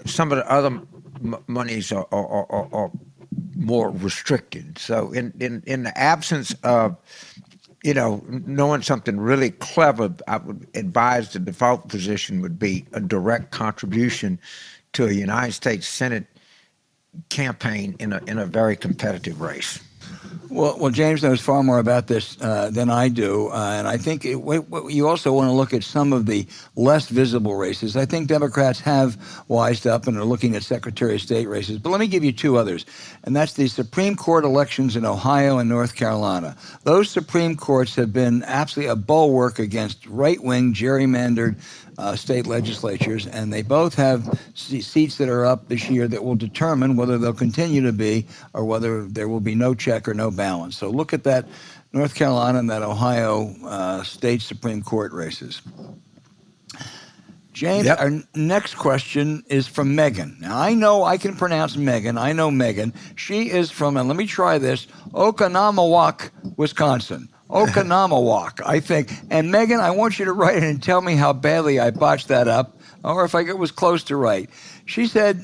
Some of the other monies are more restricted. So in the absence of, knowing something really clever, I would advise the default position would be a direct contribution to a United States Senate campaign in a very competitive race. Well, James knows far more about this than I do, and I think you also want to look at some of the less visible races. I think Democrats have wised up and are looking at Secretary of State races, but let me give you two others, and that's the Supreme Court elections in Ohio and North Carolina. Those Supreme Courts have been absolutely a bulwark against right-wing, gerrymandered state legislatures, and they both have seats that are up this year that will determine whether they'll continue to be or whether there will be no check or no balance. So look at that North Carolina and that Ohio state Supreme Court races. James, Our next question is from Megan. Now, I know I can pronounce Megan. I know Megan. She is from, and let me try this, Oconomowoc, Wisconsin. Oconomowoc, I think. And Megan, I want you to write it and tell me how badly I botched that up, or if I was close to right. She said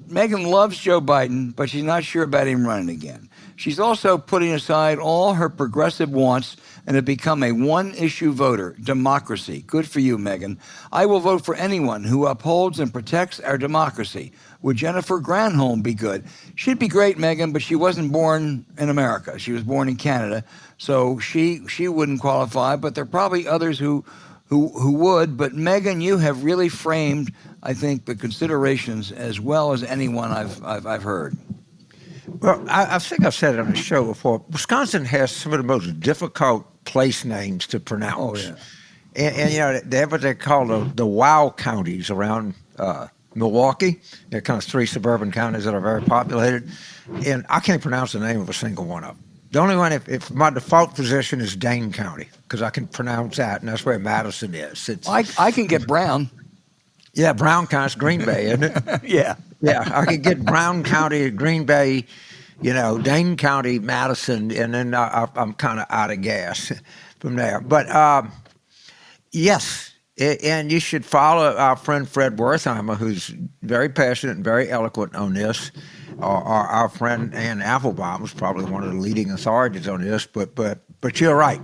Megan loves Joe Biden, but she's not sure about him running again. She's also putting aside all her progressive wants and have become a one-issue voter, democracy. Good for you, Megan. I will vote for anyone who upholds and protects our democracy. Would Jennifer Granholm be good? She'd be great, Megan, but she wasn't born in America. She was born in Canada, so she wouldn't qualify, but there are probably others who would. But Megan, you have really framed, I think, the considerations as well as anyone I've heard. Well, I think I've said it on the show before. Wisconsin has some of the most difficult place names to pronounce. Oh, yeah. And they have what they call the wow counties around Milwaukee. They're kind of three suburban counties that are very populated. And I can't pronounce the name of a single one of them. The only one, if my default position is Dane County, because I can pronounce that, and that's where Madison is. I can get Brown. Yeah, Brown County, Green Bay, isn't it? Yeah. Yeah, I could get Brown County, Green Bay, Dane County, Madison, and then I'm kind of out of gas from there. But yes, and you should follow our friend Fred Wertheimer, who's very passionate and very eloquent on this. Our friend Ann Applebaum is probably one of the leading authorities on this. But you're right.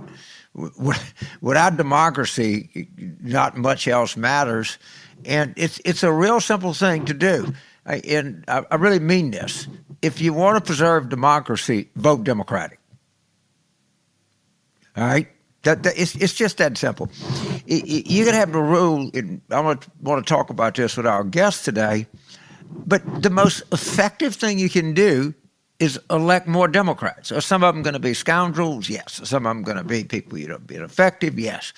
Without democracy, not much else matters. And it's a real simple thing to do. And I really mean this. If you want to preserve democracy, vote Democratic. All right? It's just that simple. You're going to have the rule, and I want to talk about this with our guest today, but the most effective thing you can do is elect more Democrats. Are some of them going to be scoundrels? Yes. Are some of them going to be people you don't be effective? Yes.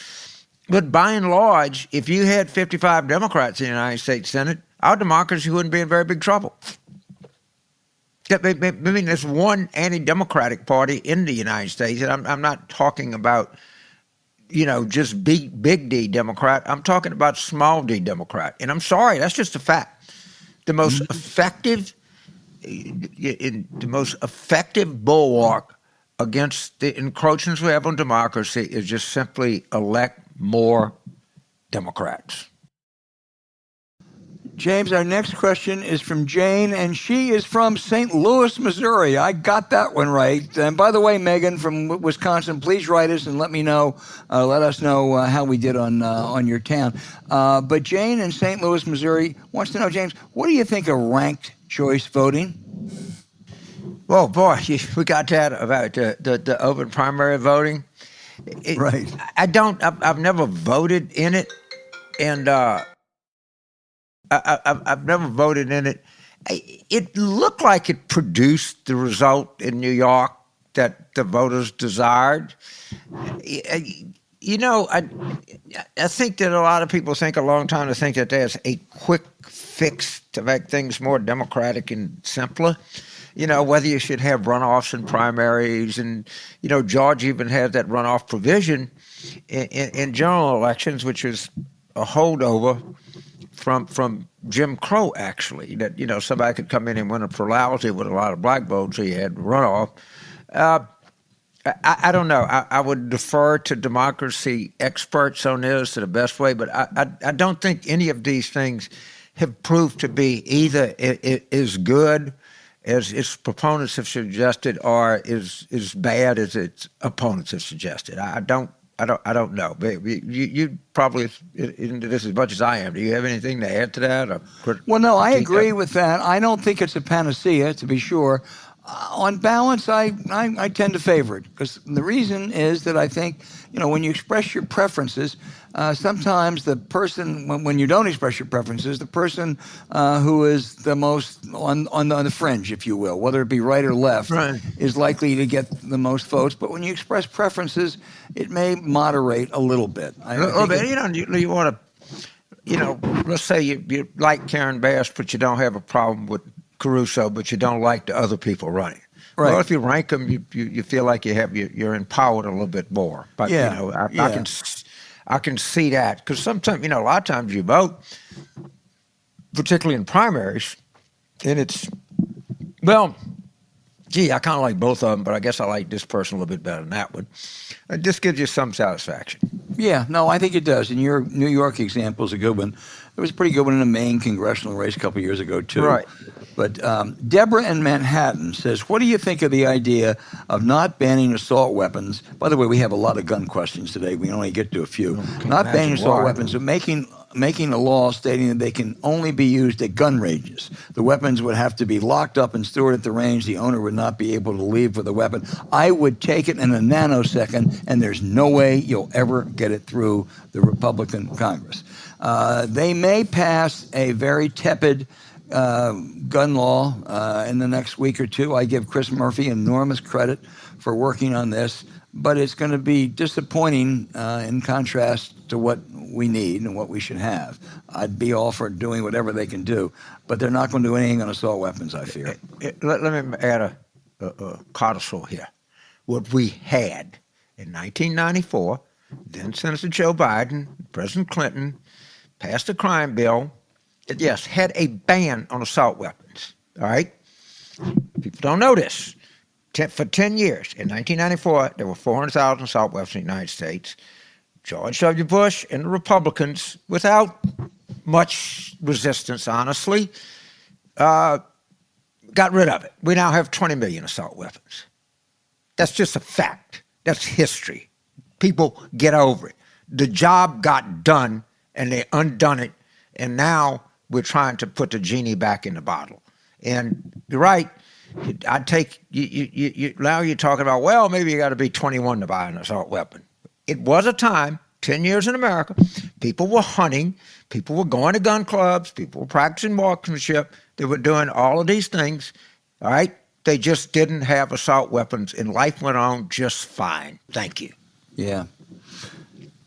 But by and large, if you had 55 Democrats in the United States Senate, our democracy wouldn't be in very big trouble. I mean, there's one anti-democratic party in the United States, and I'm not talking about, just big D Democrat. I'm talking about small D Democrat. And I'm sorry, that's just a fact. The most effective bulwark against the encroachments we have on democracy is just simply elect more Democrats. James, our next question is from Jane, and she is from St. Louis, Missouri. I got that one right. And by the way, Megan from Wisconsin, please write us and let us know how we did on your town. But Jane in St. Louis, Missouri wants to know, James, what do you think of ranked choice voting? Oh boy, we got that about the open primary voting. Right. I've never voted in it, and I've never voted in it. It looked like it produced the result in New York that the voters desired. You know, I think that a lot of people think a long time to think that there's a quick fix to make things more democratic and simpler. You know, whether you should have runoffs and primaries, and, you know, Georgia even had that runoff provision in general elections, which was a holdover from Jim Crow, actually, that, you know, somebody could come in and win a plurality with a lot of black votes, so you had runoff. I don't know. I would defer to democracy experts on this to the best way, but I don't think any of these things have proved to be either as good as its proponents have suggested or as bad as its opponents have suggested. I don't know. You probably into this as much as I am. Do you have anything to add to that? Well, no, I agree with that. I don't think it's a panacea, to be sure. On balance, I tend to favor it, because the reason is that I think, you know, when you express your preferences, sometimes the person, when you don't express your preferences, the person who is the most on the fringe, if you will, whether it be right or left, right, is likely to get the most votes. But when you express preferences, it may moderate a little bit. You want to, you know, let's say you like Karen Bass, but you don't have a problem with Caruso, but you don't like the other people running. Right. Well, if you rank them, you feel like you're empowered a little bit more. But yeah. You know, I can see that, because sometimes, you know, a lot of times you vote, particularly in primaries, and it's, well, gee, I kind of like both of them, but I guess I like this person a little bit better than that one. It just gives you some satisfaction. Yeah, no, I think it does. And your New York example is a good one. There was a pretty good one in the Maine congressional race a couple of years ago, too. Right. But Deborah in Manhattan says, what do you think of the idea of not banning assault weapons? By the way, we have a lot of gun questions today. We only get to a few. Not banning assault weapons, but making a law stating that they can only be used at gun ranges. The weapons would have to be locked up and stored at the range. The owner would not be able to leave with a weapon. I would take it in a nanosecond, and there's no way you'll ever get it through the Republican Congress. They may pass a very tepid gun law in the next week or two. I give Chris Murphy enormous credit for working on this, but it's going to be disappointing in contrast to what we need and what we should have. I'd be all for doing whatever they can do, but they're not going to do anything on assault weapons, I fear. Let me add a codicil here. What we had in 1994, then Senator Joe Biden, President Clinton, passed a crime bill that, yes, had a ban on assault weapons, all right? People don't know this. For 10 years, in 1994, there were 400,000 assault weapons in the United States. George W. Bush and the Republicans, without much resistance, honestly, got rid of it. We now have 20 million assault weapons. That's just a fact. That's history. People get over it. The job got done, and they undone it, and now we're trying to put the genie back in the bottle. And you're right. I take you now you're talking about, well, maybe you got to be 21 to buy an assault weapon. It was a time, 10 years in America, people were hunting, people were going to gun clubs, people were practicing marksmanship, they were doing all of these things, all right? They just didn't have assault weapons, and life went on just fine. Thank you. Yeah.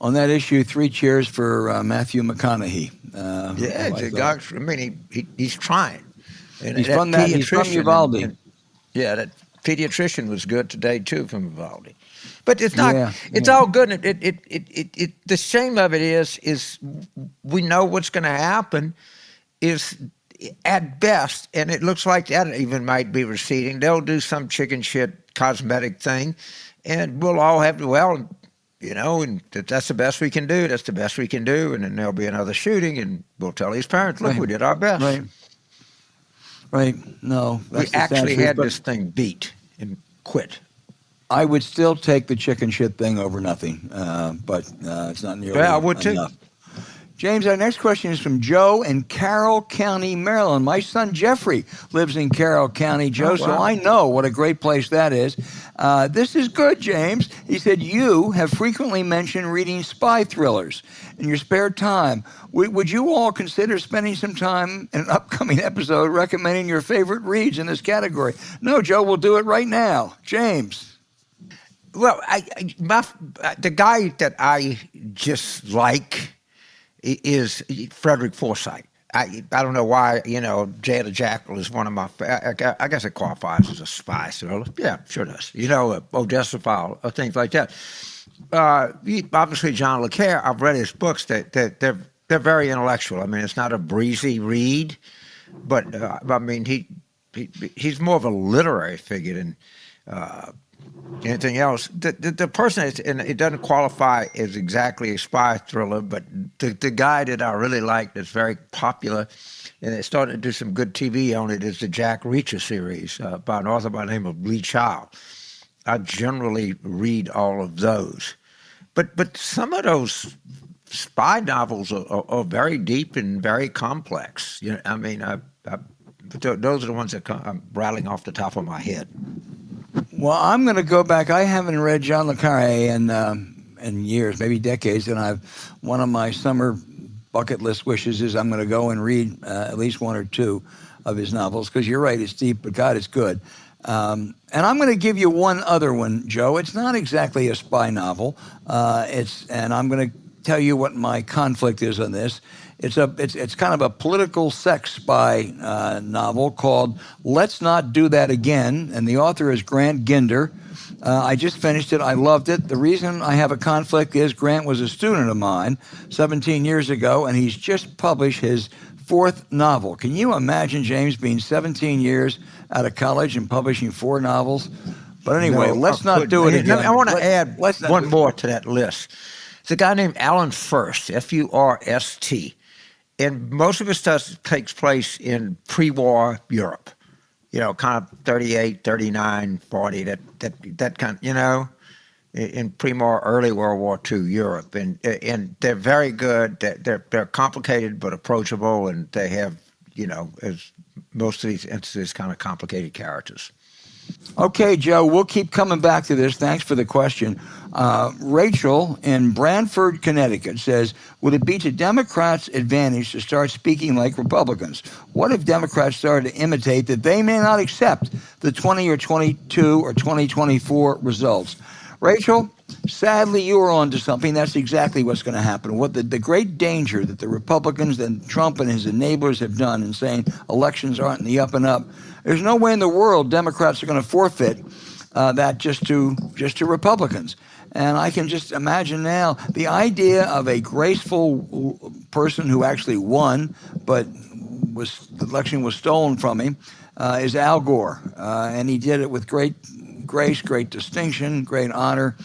On that issue, 3 cheers for Matthew McConaughey. I mean, he's trying. And he's from Uvalde. That pediatrician was good today too, from Uvalde. But it's not. It's all good. The shame of it is we know what's going to happen. Is at best, and it looks like that even might be receding, they'll do some chicken shit cosmetic thing, and we'll all have to, well, you know, and that's the best we can do. That's the best we can do. And then there'll be another shooting, and we'll tell his parents, look, we did our best. Right. No. We actually had this thing beat and quit. I would still take the chicken shit thing over nothing, but it's not nearly enough. Yeah, I would too. James, our next question is from Joe in Carroll County, Maryland. My son Jeffrey lives in Carroll County, Joe, so I know what a great place that is. This is good, James. He said, you have frequently mentioned reading spy thrillers in your spare time. Would you all consider spending some time in an upcoming episode recommending your favorite reads in this category? No, Joe, we'll do it right now. James. Well, the guy that I just like is Frederick Forsyth. I don't know why, you know, Jay the Jackal is one of my, I guess it qualifies as a spy thriller. Yeah, sure does. You know, Odessa File, or things like that. Obviously, John Le Carre, I've read his books. They're very intellectual. I mean, it's not a breezy read, but I mean, he's more of a literary figure than anything else. The person, and it doesn't qualify as exactly a spy thriller, but the guy that I really like that's very popular, and they started to do some good TV on it, is the Jack Reacher series by an author by the name of Lee Child. I generally read all of those. But some of those spy novels are very deep and very complex. You know, I mean, those are the ones that I'm rattling off the top of my head. Well, I'm going to go back. I haven't read John Le Carre in years, maybe decades, and one of my summer bucket list wishes is I'm going to go and read at least one or two of his novels, because you're right, it's deep, but God, it's good. And I'm going to give you one other one, Joe. It's not exactly a spy novel. And I'm going to tell you what my conflict is on this. It's kind of a political sex spy novel called Let's Not Do That Again, and the author is Grant Ginder. I just finished it. I loved it. The reason I have a conflict is Grant was a student of mine 17 years ago, and he's just published his fourth novel. Can you imagine, James, being 17 years out of college and publishing 4 novels? But anyway, let's not do it again. I want to add one more to that list. It's a guy named Alan Furst, F-U-R-S-T. And most of his stuff takes place in pre-war Europe, you know, kind of 38, 39, 40, that kind of, you know, in pre-war, early World War II Europe. And they're very good. They're complicated but approachable, and they have, you know, as most of these instances, kind of complicated characters. Okay, Joe, we'll keep coming back to this. Thanks for the question. Rachel in Branford, Connecticut says, would it be to Democrats' advantage to start speaking like Republicans? What if Democrats started to imitate that they may not accept the 20 or 22 or 2024 results? Rachel, sadly, you are on to something. That's exactly what's going to happen. What the great danger that the Republicans and Trump and his enablers have done in saying elections aren't in the up and up, there's no way in the world Democrats are going to forfeit that just to Republicans. And I can just imagine now the idea of a graceful person who actually won, but the election was stolen from him, is Al Gore. And he did it with great grace, great distinction, great honor.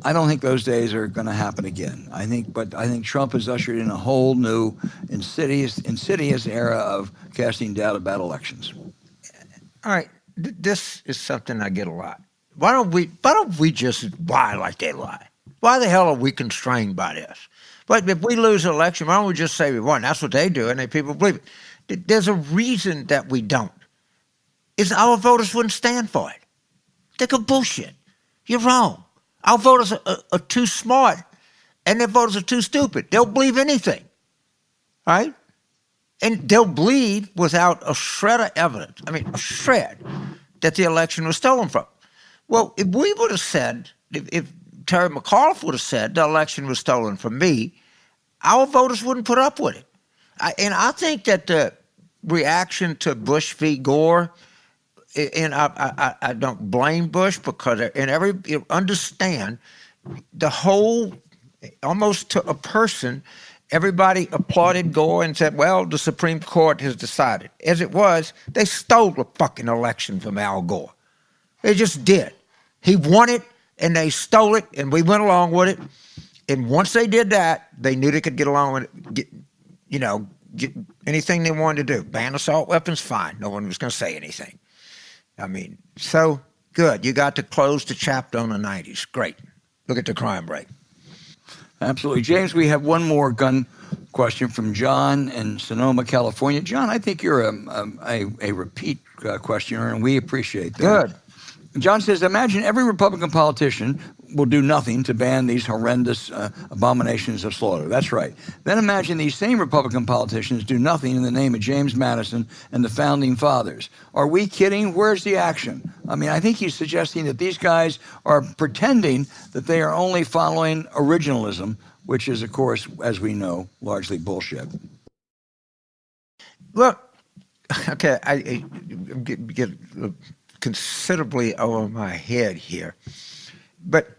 I don't think those days are going to happen again. I think Trump has ushered in a whole new insidious era of casting doubt about elections. All right, this is something I get a lot. Why don't we just lie like they lie? Why the hell are we constrained by this? But if we lose an election, why don't we just say we won? That's what they do, and people believe it. There's a reason that we don't. It's our voters wouldn't stand for it. They go bullshit. You're wrong. Our voters are too smart, and their voters are too stupid. They'll believe anything, right? And they'll believe without a shred of evidence, a shred, that the election was stolen from. Well, if we would have said, if Terry McAuliffe would have said the election was stolen from me, our voters wouldn't put up with it. And I think that the reaction to Bush v. Gore, and I don't blame Bush, because you understand the whole, almost to a person, everybody applauded Gore and said, well, the Supreme Court has decided. As it was, they stole the fucking election from Al Gore. They just did. He won it, and they stole it, and we went along with it. And once they did that, they knew they could get along with it, get anything they wanted to do. Ban assault weapons, fine. No one was going to say anything. I mean, so good. You got to close the chapter on the 90s. Great. Look at the crime rate. Absolutely. James, we have one more gun question from John in Sonoma, California. John, I think you're a repeat questioner, and we appreciate that. Good. John says, imagine every Republican politician will do nothing to ban these horrendous abominations of slaughter. That's right. Then imagine these same Republican politicians do nothing in the name of James Madison and the Founding Fathers. Are we kidding? Where's the action? I mean, I think he's suggesting that these guys are pretending that they are only following originalism, which is, of course, as we know, largely bullshit. Look, okay, I get considerably over my head here. But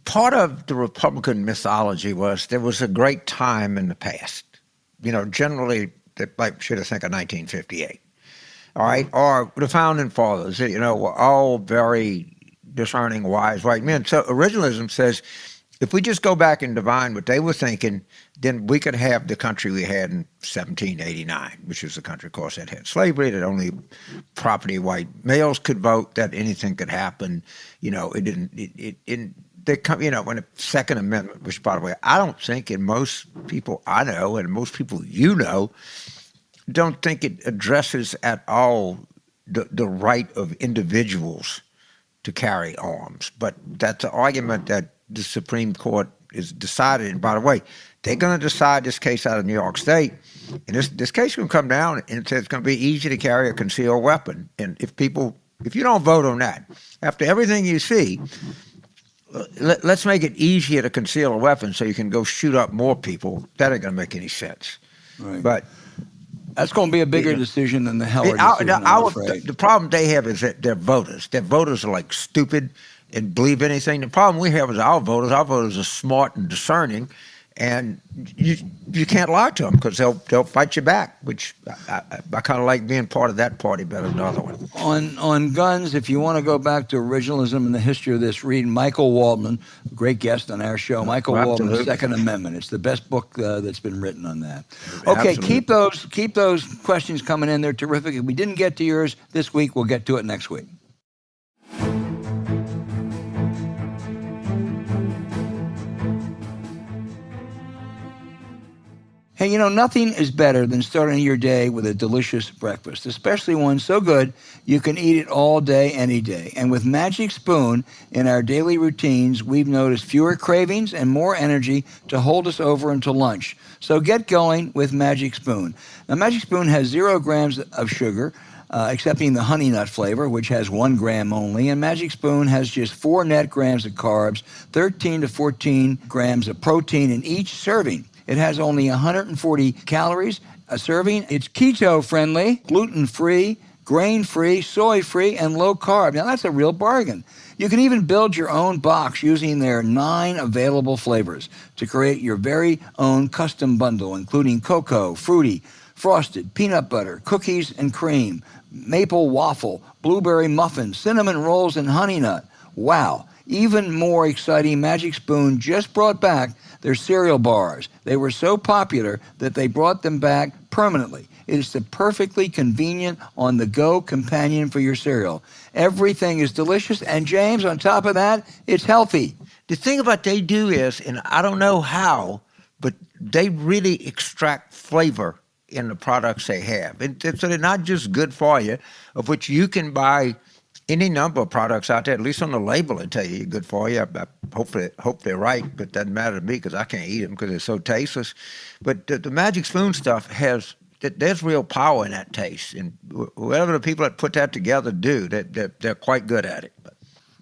part of the Republican mythology was there was a great time in the past. Generally, like should have think of 1958, all right? Or the Founding Fathers, were all very discerning, wise white men. So originalism says, if we just go back and divine what they were thinking, then we could have the country we had in 1789, which was the country, of course, that had slavery, that only property white males could vote, that anything could happen. When the Second Amendment, which, by the way, I don't think, and most people I know, and most people don't think it addresses at all the right of individuals to carry arms. But that's an argument that the Supreme Court is decided. And by the way, they're going to decide this case out of New York State. And this case is going to come down and it's going to be easy to carry a concealed weapon. And if you don't vote on that, after everything you see, let's make it easier to conceal a weapon so you can go shoot up more people. That ain't going to make any sense. Right. But that's going to be a bigger decision than the Heller decision, I'm afraid. The problem they have is that they're voters. Their voters are like stupid and believe anything. The problem we have is our voters. Our voters are smart and discerning, and you can't lie to them because they'll fight you back, which I kind of like being part of that party better than the other one. On guns, if you want to go back to originalism and the history of this, read Michael Waldman, a great guest on our show. Michael Waldman's Second Amendment. It's the best book that's been written on that. Okay, Absolutely. keep those questions coming in. They're terrific. If we didn't get to yours this week, we'll get to it next week. Hey, nothing is better than starting your day with a delicious breakfast, especially one so good you can eat it all day, any day. And with Magic Spoon in our daily routines, we've noticed fewer cravings and more energy to hold us over until lunch. So get going with Magic Spoon. Now, Magic Spoon has 0 grams of sugar, excepting the honey nut flavor, which has 1 gram only. And Magic Spoon has just 4 net grams of carbs, 13 to 14 grams of protein in each serving. It has only 140 calories a serving. It's keto-friendly, gluten-free, grain-free, soy-free, and low-carb. Now, that's a real bargain. You can even build your own box using their 9 available flavors to create your very own custom bundle, including cocoa, fruity, frosted, peanut butter, cookies and cream, maple waffle, blueberry muffin, cinnamon rolls, and honey nut. Wow. Even more exciting, Magic Spoon just brought back their cereal bars. They were so popular that they brought them back permanently. It is the perfectly convenient on-the-go companion for your cereal. Everything is delicious, and James, on top of that, it's healthy. The thing about they do is, and I don't know how, but they really extract flavor in the products they have. So they're not just good for you, of which you can buy any number of products out there, at least on the label, they tell you you're good for you. I hope they're right, but it doesn't matter to me because I can't eat them because they're so tasteless. But the Magic Spoon stuff there's real power in that taste. And whatever the people that put that together do, they're quite good at it.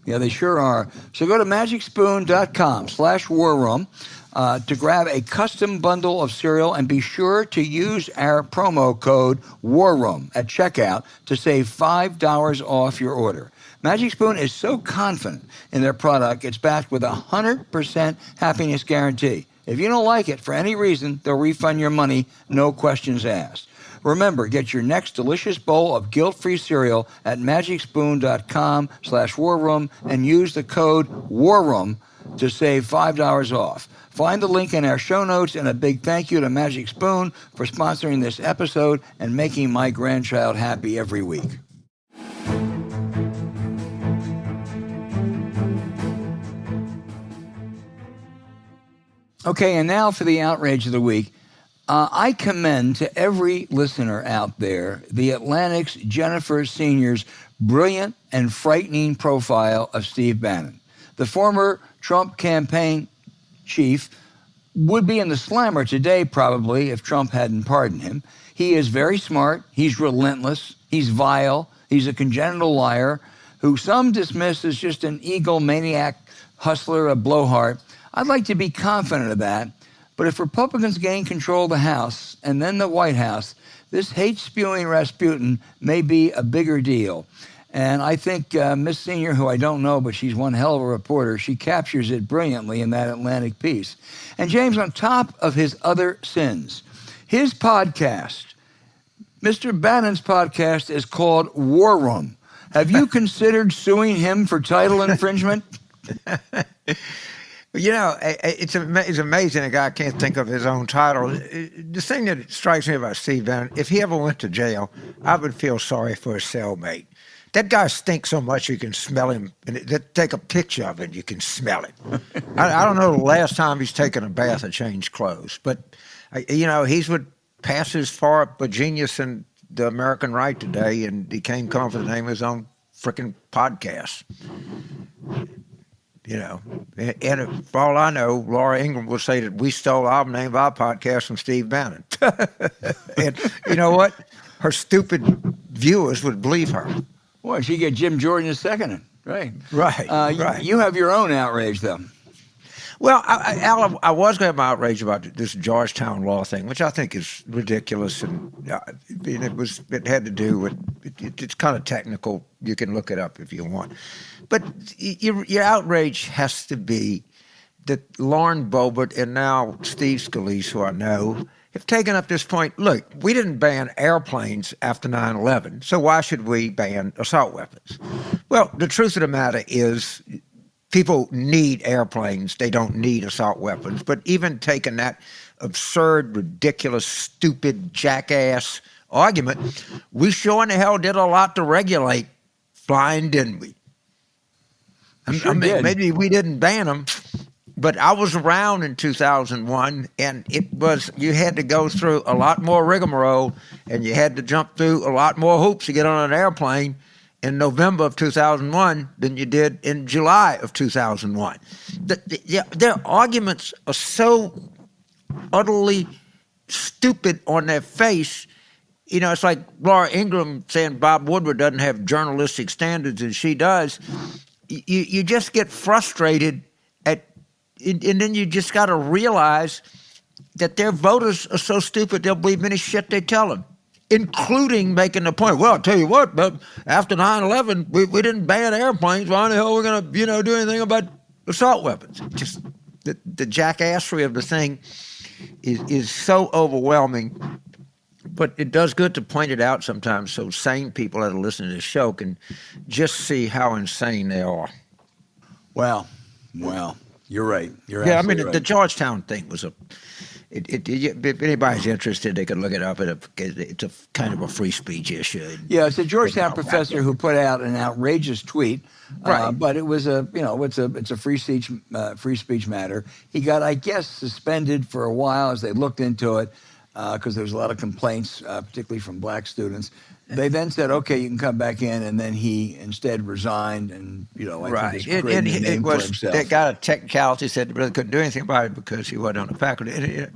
Yeah, they sure are. So go to magicspoon.com/warroom to grab a custom bundle of cereal, and be sure to use our promo code WARROOM at checkout to save $5 off your order. Magic Spoon is so confident in their product, it's backed with a 100% happiness guarantee. If you don't like it for any reason, they'll refund your money, no questions asked. Remember, get your next delicious bowl of guilt-free cereal at magicspoon.com/warroom and use the code WARROOM to save $5 off. Find the link in our show notes, and a big thank you to Magic Spoon for sponsoring this episode and making my grandchild happy every week. Okay, and now for the outrage of the week. I commend to every listener out there the Atlantic's Jennifer Senior's brilliant and frightening profile of Steve Bannon. The former Trump campaign chief would be in the slammer today probably if Trump hadn't pardoned him. He is very smart. He's relentless. He's vile. He's a congenital liar who some dismiss as just an egomaniac hustler, a blowhard. I'd like to be confident of that. But if Republicans gain control of the House and then the White House, this hate-spewing Rasputin may be a bigger deal. And I think Miss Senior, who I don't know, but she's one hell of a reporter, she captures it brilliantly in that Atlantic piece. And James, on top of his other sins, his podcast, Mr. Bannon's podcast, is called War Room. Have you considered suing him for title infringement? You know, it's amazing a guy can't think of his own title. The thing that strikes me about Steve Bannon, if he ever went to jail, I would feel sorry for his cellmate. That guy stinks so much you can smell him. And take a picture of it, you can smell it. I don't know the last time he's taken a bath or changed clothes. But, you know, he's what passes for a genius in the American right today, and he can't come up with the name of his own freaking podcast. You know, and for all I know, Laura Ingraham will say that we stole our name of our podcast from Steve Bannon. And you know what? Her stupid viewers would believe her. Boy, she get Jim Jordan seconding. Right. Right. Right. You have your own outrage, though. Well, Al, I was going to have my outrage about this Georgetown law thing, which I think is ridiculous, and it had to do with it's kind of technical. You can look it up if you want, but your outrage has to be that Lauren Boebert and now Steve Scalise, who I know, have taken up this point. Look, we didn't ban airplanes after 9/11, so why should we ban assault weapons? Well, the truth of the matter is, people need airplanes. They don't need assault weapons. But even taking that absurd, ridiculous, stupid, jackass argument, we sure in the hell did a lot to regulate flying, didn't we? Sure did. Maybe we didn't ban them, but I was around in 2001, and you had to go through a lot more rigmarole, and you had to jump through a lot more hoops to get on an airplane in November of 2001 than you did in July of 2001. Their arguments are so utterly stupid on their face. You know, it's like Laura Ingraham saying Bob Woodward doesn't have journalistic standards and she does. You just get frustrated and then you just got to realize that their voters are so stupid they'll believe any shit they tell them, including making the point, well, I'll tell you what, but after 9/11, we didn't ban airplanes. Why in the hell are we going to, do anything about assault weapons? Just the jackassery of the thing is so overwhelming. But it does good to point it out sometimes so sane people that are listening to the show can just see how insane they are. Well, you're right. You're right. The Georgetown thing was if anybody's interested, they can look it up. It's a kind of a free speech issue. Yeah, it's a Georgetown professor who put out an outrageous tweet, right? But it was it's a free speech matter. He got, I guess, suspended for a while as they looked into it because there was a lot of complaints, particularly from black students. They then said, "Okay, you can come back in," and then he instead resigned, and I think he's created a name for himself. They got a technicality, said they really couldn't do anything about it because he wasn't on the faculty.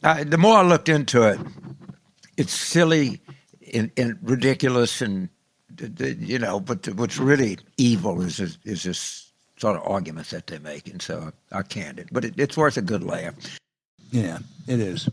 The more I looked into it, it's silly and ridiculous, and but what's really evil is this sort of arguments that they're making. So I canned it, but it's worth a good laugh. Yeah, it is.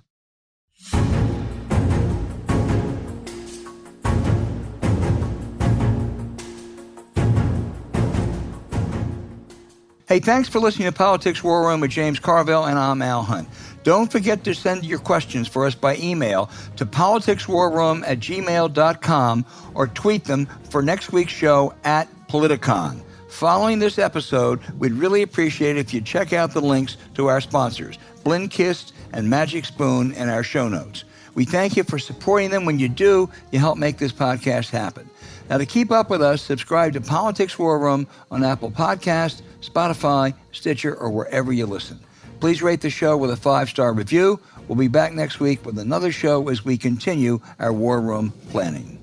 Hey, thanks for listening to Politics War Room with James Carville, and I'm Al Hunt. Don't forget to send your questions for us by email to politicswarroom@gmail.com or tweet them for next week's show at Politicon. Following this episode, we'd really appreciate it if you check out the links to our sponsors, Blinkist and Magic Spoon, in our show notes. We thank you for supporting them. When you do, you help make this podcast happen. Now, to keep up with us, subscribe to Politics War Room on Apple Podcasts, Spotify, Stitcher, or wherever you listen. Please rate the show with a 5-star review. We'll be back next week with another show as we continue our War Room planning.